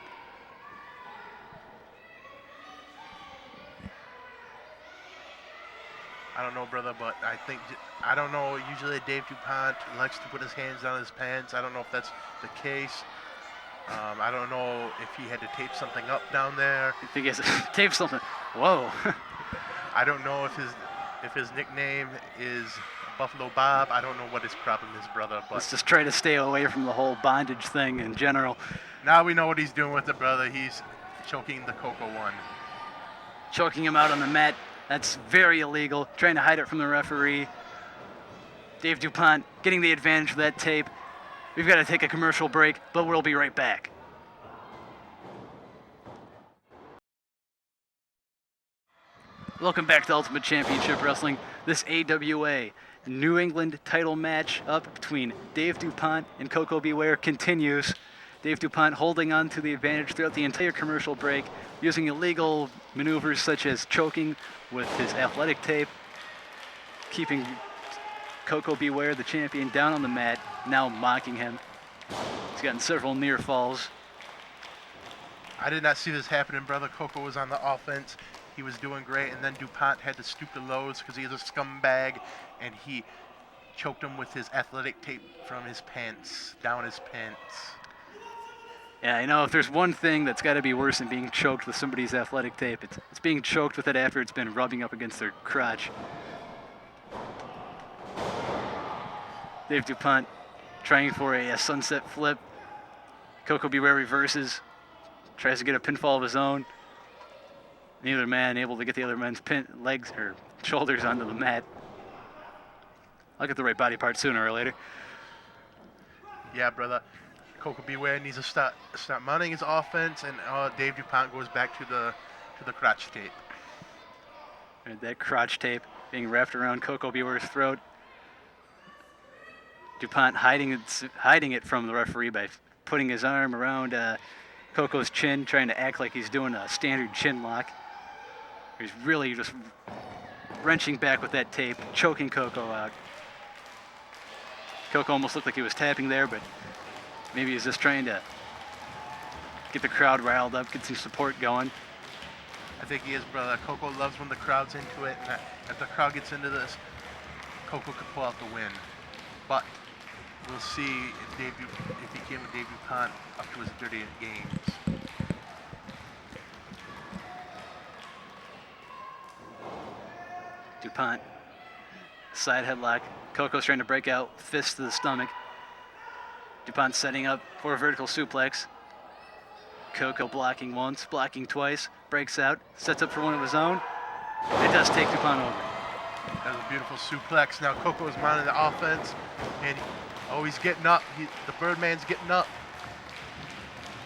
I don't know, brother, but I don't know, usually Dave Dupont likes to put his hands down his pants. I don't know if that's the case. I don't know if he had to tape something up down there. I think he has to tape something. Whoa. I don't know if his nickname is Buffalo Bob. I don't know what his problem is, brother. But let's just try to stay away from the whole bondage thing in general. Now we know what he's doing with it, brother. He's choking the Koko one. Choking him out on the mat. That's very illegal. Trying to hide it from the referee. Dave Dupont getting the advantage of that tape. We've got to take a commercial break, but we'll be right back. Welcome back to Ultimate Championship Wrestling. This AWA New England title match up between Dave Dupont and Koko Beware continues. Dave Dupont holding on to the advantage throughout the entire commercial break, using illegal maneuvers such as choking with his athletic tape, keeping Koko Beware, the champion, down on the mat, now mocking him. He's gotten several near falls. I did not see this happening, brother. Koko was on the offense. He was doing great, and then Dupont had to stoop to lows because he's a scumbag, and he choked him with his athletic tape from his pants, down his pants. Yeah, I know if there's one thing that's got to be worse than being choked with somebody's athletic tape, it's being choked with it after it's been rubbing up against their crotch. Dave Dupont trying for a sunset flip. Koko Beware reverses, tries to get a pinfall of his own. Neither man able to get the other man's legs or shoulders onto the mat. I'll get the right body part sooner or later. Yeah, brother. Koko Beware needs to start mounting his offense, and Dave Dupont goes back to the crotch tape. And that crotch tape being wrapped around Koko Beware's throat. Dupont hiding it from the referee by putting his arm around Koko's chin, trying to act like he's doing a standard chin lock. He's really just wrenching back with that tape, choking Koko out. Koko almost looked like he was tapping there, but maybe he's just trying to get the crowd riled up, get some support going. I think he is, brother. Koko loves when the crowd's into it, and if the crowd gets into this, Koko could pull out the win. But we'll see if he came with Dave Dupont up to his dirty games. Dupont, side headlock. Koko's trying to break out, fist to the stomach. Dupont setting up for a vertical suplex. Koko blocking once, blocking twice, breaks out, sets up for one of his own. It does take Dupont over. That was a beautiful suplex. Now Koko is mounting the offense, and he's getting up. The Birdman's getting up.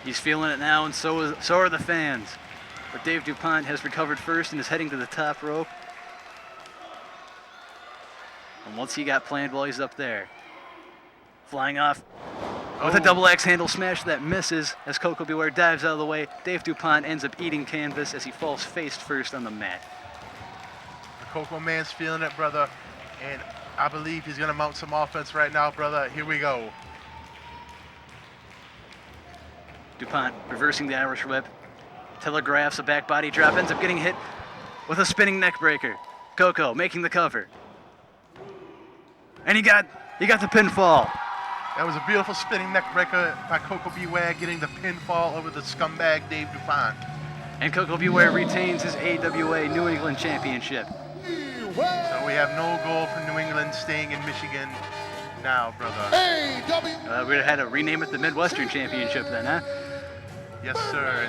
He's feeling it now, and so are the fans. But Dave Dupont has recovered first and is heading to the top rope. And once he got planned while he's up there, flying off with a double axe handle smash that misses as Koko Beware dives out of the way. Dave Dupont ends up eating canvas as he falls face first on the mat. The Koko man's feeling it, brother, and I believe he's gonna mount some offense right now, brother. Here we go. Dupont reversing the Irish whip, telegraphs a back body drop, ends up getting hit with a spinning neck breaker. Koko making the cover. And he got the pinfall. That was a beautiful spinning neck breaker by Koko Beware, getting the pinfall over the scumbag Dave Dupont. And Koko Beware retains his AWA New England Championship. So we have no goal for New England staying in Michigan. now, brother. AW. We had to rename it the Midwestern Championship then, huh? Yes, sir.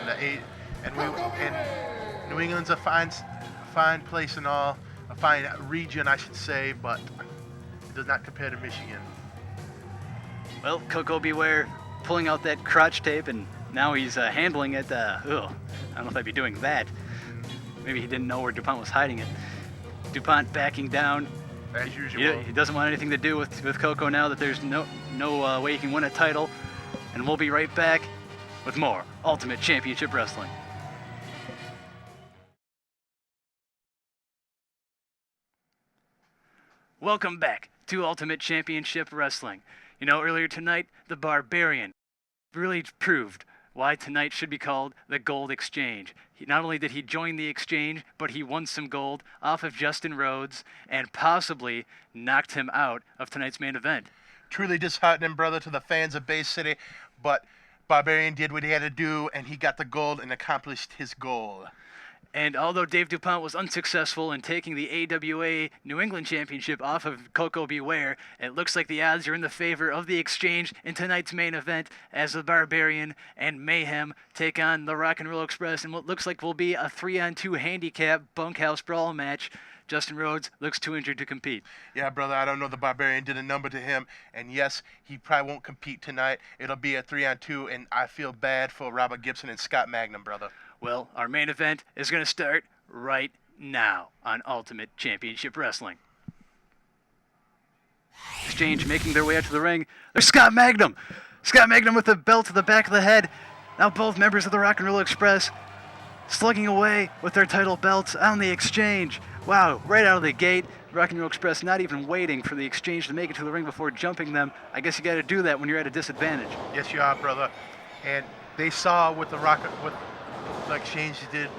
And New England's a fine place and all, a fine region, I should say, but it does not compare to Michigan. Well, Koko Beware pulling out that crotch tape, and now he's handling it. I don't know if I'd be doing that. Maybe he didn't know where Duponte was hiding it. Duponte backing down. As usual. He doesn't want anything to do with Koko now that there's no way he can win a title. And we'll be right back with more Ultimate Championship Wrestling. Welcome back to Ultimate Championship Wrestling. You know, earlier tonight, the Barbarian really proved why tonight should be called the Gold Exchange. Not only did he join the exchange, but he won some gold off of Justin Rhodes and possibly knocked him out of tonight's main event. Truly disheartening, brother, to the fans of Bay City, but Barbarian did what he had to do, and he got the gold and accomplished his goal. And although Dave Duponte was unsuccessful in taking the AWA New England Championship off of Koko Beware, it looks like the odds are in the favor of the exchange in tonight's main event as the Barbarian and Mayhem take on the Rock and Roll Express in what looks like will be a 3-on-2 handicap bunkhouse brawl match. Justin Rhodes looks too injured to compete. Yeah, brother, I don't know. The Barbarian did a number to him, and yes, he probably won't compete tonight. It'll be a 3-on-2, and I feel bad for Robert Gibson and Scott Magnum, brother. Well, our main event is going to start right now on Ultimate Championship Wrestling. Exchange making their way out to the ring. There's Scott Magnum. Scott Magnum with the belt to the back of the head. Now both members of the Rock and Roll Express slugging away with their title belts on the exchange. Wow, right out of the gate, Rock and Roll Express not even waiting for the exchange to make it to the ring before jumping them. I guess you got to do that when you're at a disadvantage. Yes, you are, brother. And they saw what the exchange did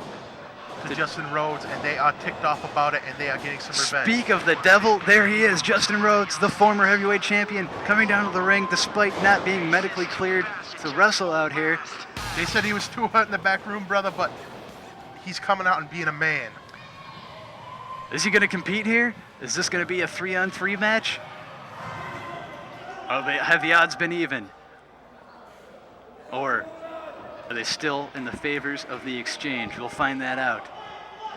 to Justin Rhodes, and they are ticked off about it, and they are getting some revenge. Speak of the devil, there he is, Justin Rhodes, the former heavyweight champion, coming down to the ring despite not being medically cleared to wrestle out here. They said he was too hurt in the back room, brother, but he's coming out and being a man. Is he going to compete here? Is this going to be a 3-on-3 match? Have the odds been even? Or are they still in the favors of the exchange? We'll find that out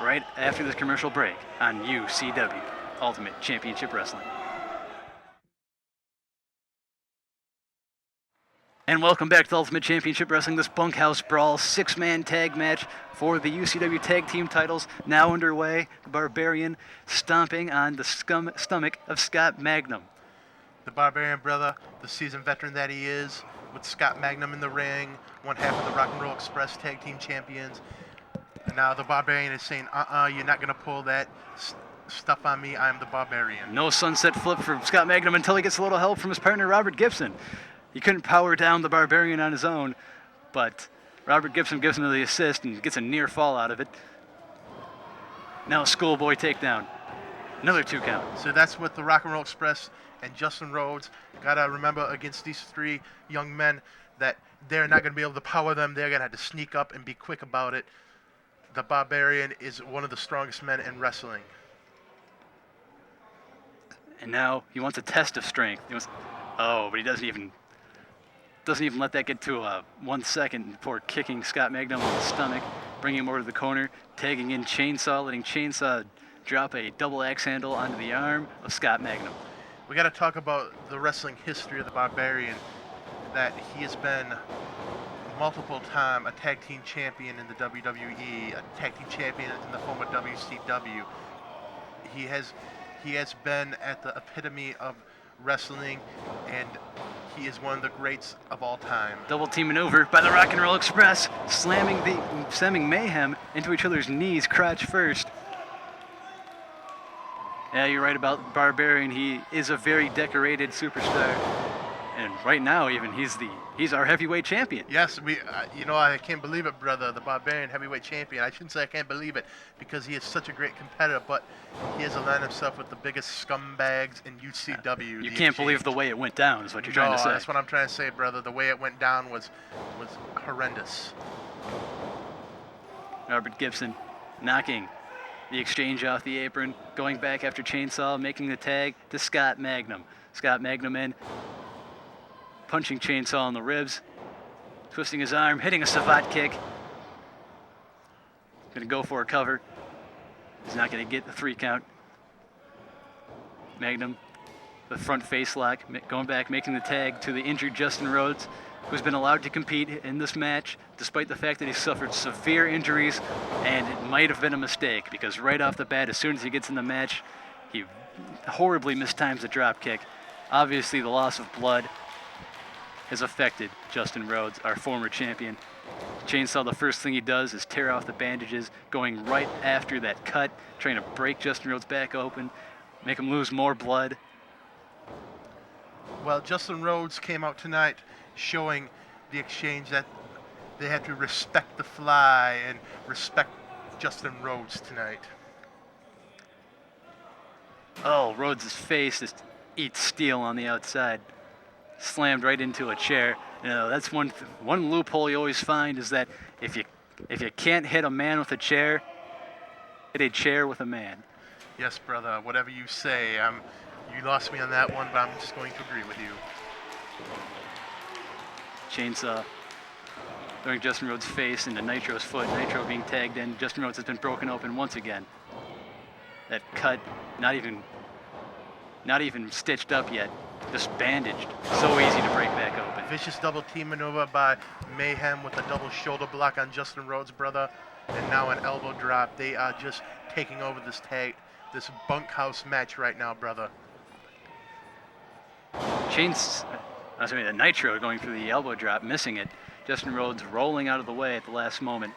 right after this commercial break on UCW, Ultimate Championship Wrestling. And welcome back to Ultimate Championship Wrestling, this bunkhouse brawl 6-man tag match for the UCW tag team titles now underway. The Barbarian stomping on the stomach of Scott Magnum. The Barbarian, brother, the seasoned veteran that he is, with Scott Magnum in the ring, one half of the Rock and Roll Express tag team champions. And now the Barbarian is saying, you're not going to pull that stuff on me. I am the Barbarian. No sunset flip for Scott Magnum until he gets a little help from his partner, Robert Gibson. He couldn't power down the Barbarian on his own, but Robert Gibson gives him the assist and gets a near fall out of it. Now a schoolboy takedown. Another 2 count. So that's what the Rock and Roll Express and Justin Rhodes got to remember against these 3 young men, that they're not going to be able to power them. They're going to have to sneak up and be quick about it. The Barbarian is one of the strongest men in wrestling. And now he wants a test of strength. But he doesn't even let that get to 1 second before kicking Scott Magnum in the stomach, bringing him over to the corner, tagging in Chainsaw, letting Chainsaw drop a double axe handle onto the arm of Scott Magnum. We got to talk about the wrestling history of the Barbarian, that he has been multiple time a tag team champion in the WWE, a tag team champion in the former WCW. He has been at the epitome of wrestling, and he is one of the greats of all time. Double team maneuver by the Rock and Roll Express, slamming Mayhem into each other's knees, crotch first. Yeah, you're right about Barbarian. He is a very decorated superstar, and right now even he's our heavyweight champion. Yes, I can't believe it, brother. The Barbarian heavyweight champion. I shouldn't say I can't believe it, because he is such a great competitor, but he has aligned himself with the biggest scumbags in UCW. You can't believe the way it went down, is what you're trying to say. That's what I'm trying to say, brother. The way it went down was horrendous. Robert Gibson knocking The exchange off the apron, going back after Chainsaw, making the tag to Scott Magnum. Scott Magnum in, punching Chainsaw in the ribs, twisting his arm, hitting a savate kick. Gonna go for a cover. He's not gonna get the 3 count. Magnum, the front face lock, going back, making the tag to the injured Justin Rhodes, who's been allowed to compete in this match despite the fact that he suffered severe injuries, and it might have been a mistake because right off the bat, as soon as he gets in the match, he horribly mistimes the drop kick. Obviously, the loss of blood has affected Justin Rhodes, our former champion. Chainsaw, the first thing he does is tear off the bandages, going right after that cut, trying to break Justin Rhodes back open, make him lose more blood. Well, Justin Rhodes came out tonight showing the exchange that they had to respect the Fly and respect Justin Rhodes tonight. Oh, Rhodes' face just eats steel on the outside. Slammed right into a chair. You know, that's one loophole you always find is that if you can't hit a man with a chair, hit a chair with a man. Yes, brother, whatever you say. You lost me on that one, but I'm just going to agree with you. Chainsaw throwing Justin Rhodes' face into Nitro's foot. Nitro being tagged in. Justin Rhodes has been broken open once again. That cut, not even stitched up yet, just bandaged. So easy to break back open. Vicious double team maneuver by Mayhem with a double shoulder block on Justin Rhodes, brother, and now an elbow drop. They are just taking over this bunkhouse match right now, brother. The Nitro going for the elbow drop, missing it. Justin Rhodes rolling out of the way at the last moment.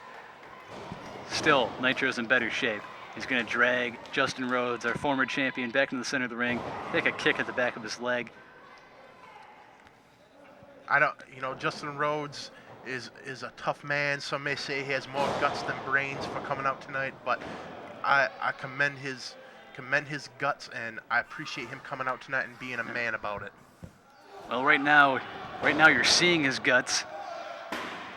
Still, Nitro's in better shape. He's going to drag Justin Rhodes, our former champion, back into the center of the ring, take a kick at the back of his leg. Justin Rhodes is a tough man. Some may say he has more guts than brains for coming out tonight, but I commend his guts, and I appreciate him coming out tonight and being a man about it. Well, right now you're seeing his guts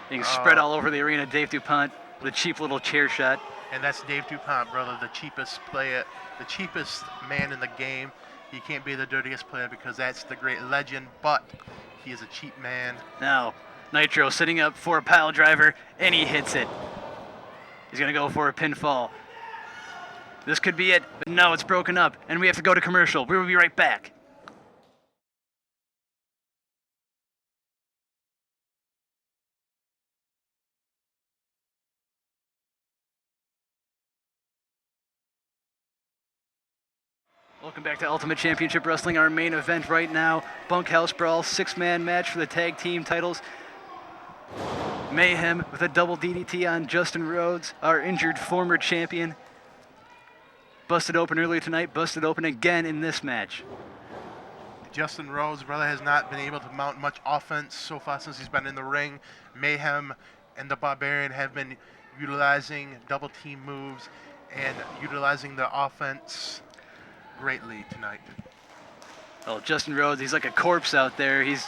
being spread all over the arena. Dave Dupont with a cheap little chair shot. And that's Dave Dupont, brother, the cheapest player, the cheapest man in the game. He can't be the dirtiest player because that's the great legend, but he is a cheap man. Now, Nitro sitting up for a pile driver, and he hits it. He's going to go for a pinfall. This could be it, but no, it's broken up, and we have to go to commercial. We will be right back. Welcome back to Ultimate Championship Wrestling, our main event right now. Bunkhouse Brawl, 6-man match for the tag team titles. Mayhem with a double DDT on Justin Rhodes, our injured former champion. Busted open earlier tonight, busted open again in this match. Justin Rhodes, brother, has not been able to mount much offense so far since he's been in the ring. Mayhem and the Barbarian have been utilizing double team moves and utilizing the offense greatly tonight. Oh, Justin Rhodes, he's like a corpse out there. He's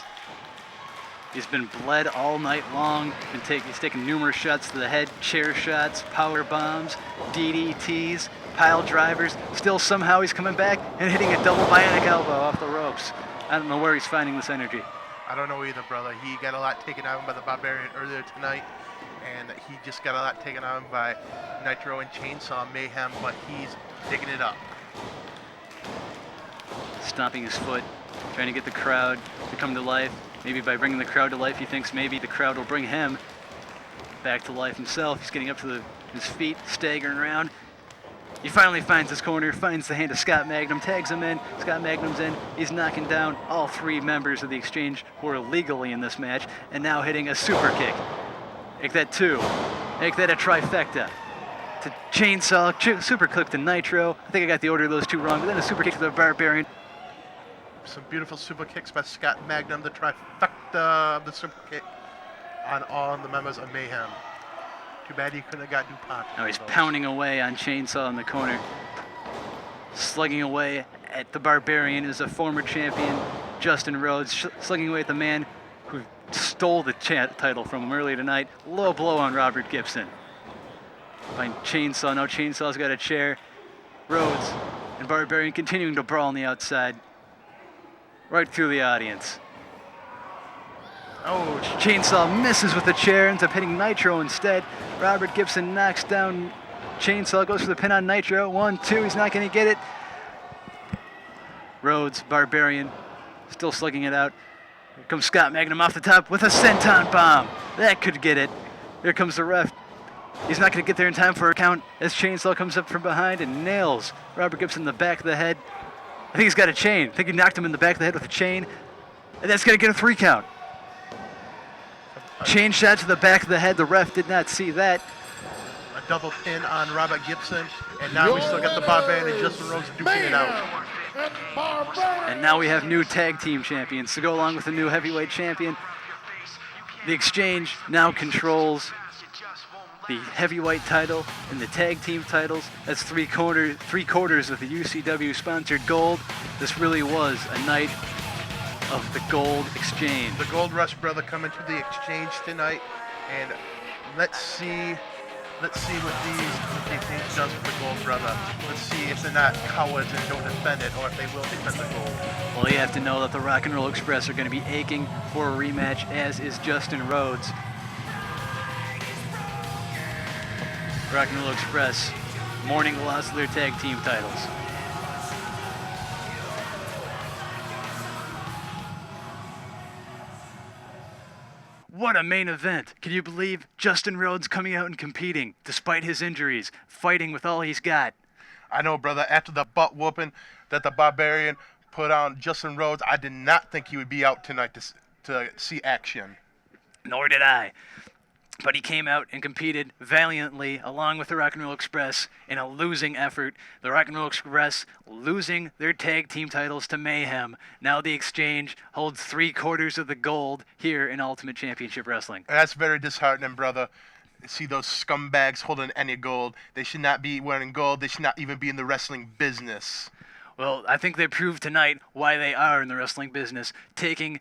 been bled all night long. He's taken numerous shots to the head, chair shots, power bombs, DDTs, pile drivers. Still somehow he's coming back and hitting a double bionic elbow off the ropes. I don't know where he's finding this energy. I don't know either, brother. He got a lot taken out of him by the Barbarian earlier tonight, and he just got a lot taken out of him by Nitro and Chainsaw Mayhem, but he's digging it up. Stomping his foot, trying to get the crowd to come to life. Maybe by bringing the crowd to life, he thinks maybe the crowd will bring him back to life himself. He's getting up to his feet, staggering around. He finally finds his corner, finds the hand of Scott Magnum, tags him in. Scott Magnum's in. He's knocking down all 3 members of the Exchange who are legally in this match, and now hitting a super kick. Make that 2. Make that a trifecta. To Chainsaw, super kick to Nitro. I think I got the order of those 2 wrong, but then a super kick to the Barbarian. Some beautiful super kicks by Scott Magnum, the trifecta of the super kick on all the members of Mayhem. Too bad he couldn't have got Duponte. Now he's pounding away on Chainsaw in the corner. Slugging away at the Barbarian is a former champion, Justin Rhodes, slugging away at the man who stole the title from him earlier tonight. Low blow on Robert Gibson. by Chainsaw. Now Chainsaw's got a chair. Rhodes and Barbarian continuing to brawl on the outside. Right through the audience. Oh, Chainsaw misses with the chair, ends up hitting Nitro instead. Robert Gibson knocks down Chainsaw, goes for the pin on Nitro. 1, 2, he's not going to get it. Rhodes, Barbarian, still slugging it out. Here comes Scott Magnum off the top with a senton bomb. That could get it. Here comes the ref. He's not going to get there in time for a count as Chainsaw comes up from behind and nails Robert Gibson in the back of the head. I think he's got a chain. I think he knocked him in the back of the head with a chain. And that's going to get a 3 count. Chain shot to the back of the head. The ref did not see that. A double pin on Robert Gibson. And now we still got the Barbarian and Justin Rhodes duking it out. And now we have new tag team champions to go along with the new heavyweight champion. The Exchange now controls the heavyweight title and the tag team titles. That's three quarters of the UCW sponsored gold. This really was a night of the Gold Exchange. The Gold Rush, brother, coming to the Exchange tonight, and let's see what the Exchange does with the Gold, brother. Let's see if they're not cowards and don't defend it, or if they will defend the Gold. Well, you have to know that the Rock and Roll Express are going to be aching for a rematch, as is Justin Rhodes. Rock and Roll Express mourning the loss of their tag team titles. What a main event. Can you believe Justin Rhodes coming out and competing despite his injuries, fighting with all he's got? I know, brother, after the butt whooping that the Barbarian put on Justin Rhodes, I did not think he would be out tonight to see action. Nor did I. But he came out and competed valiantly along with the Rock and Roll Express in a losing effort. The Rock and Roll Express losing their tag team titles to Mayhem. Now the Exchange holds 3/4 of the gold here in Ultimate Championship Wrestling. That's very disheartening, brother. See those scumbags holding any gold. They should not be wearing gold. They should not even be in the wrestling business. Well, I think they proved tonight why they are in the wrestling business, taking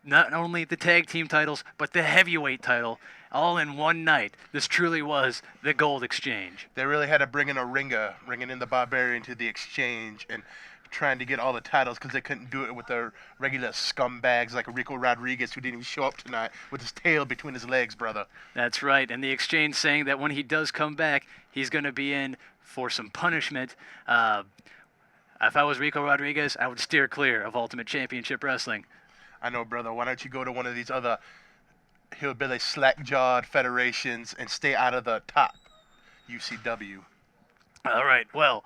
not only the tag team titles, but the heavyweight title all in one night. This truly was the Gold Exchange. They really had to bring in a ringer, bringing in the Barbarian to the Exchange and trying to get all the titles because they couldn't do it with their regular scumbags like Rico Rodriguez, who didn't even show up tonight with his tail between his legs, brother. That's right, and the Exchange saying that when he does come back, he's going to be in for some punishment. If I was Rico Rodriguez, I would steer clear of Ultimate Championship Wrestling. I know, brother. Why don't you go to one of these other hillbilly slack-jawed federations and stay out of the top UCW? All right, well,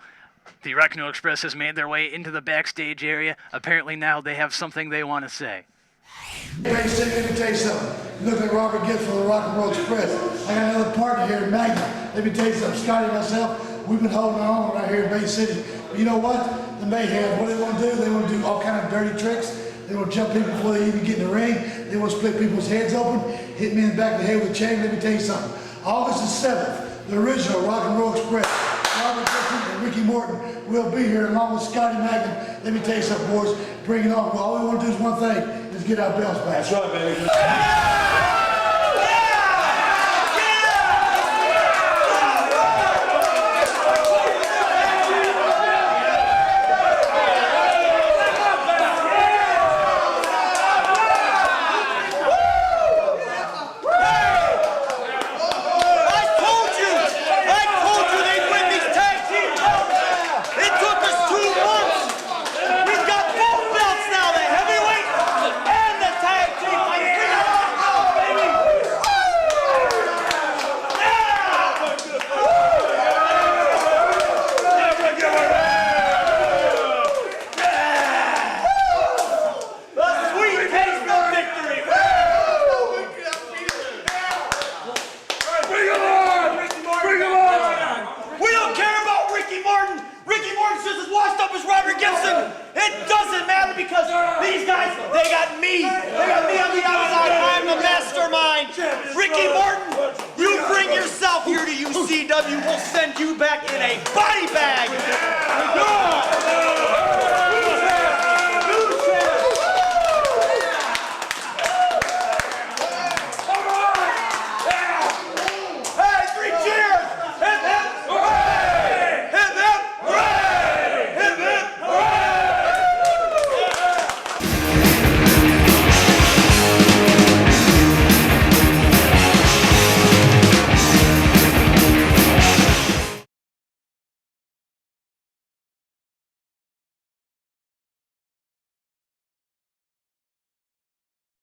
the Rock and Roll Express has made their way into the backstage area. Apparently now they have something they want to say. Hey, City, let me tell you something. You look like Robert Gibson from the Rock and Roll Express. I got another partner here in Magnum. Let me tell you something. Scotty and myself, we've been holding our own right here in Bay City. But you know what? The Mayhem, what they want to do, they want to do all kind of dirty tricks. They want to jump people before they even get in the ring. They want to split people's heads open, hit me in the back of the head with a chain. Let me tell you something. August the 7th, the original Rock and Roll Express, Robert Gibson and Ricky Morton will be here along with Scotty Magnum. Let me tell you something, boys. Bring it on. All we want to do is one thing, is get our belts back. That's right, baby. UCW will send you back in a body bag.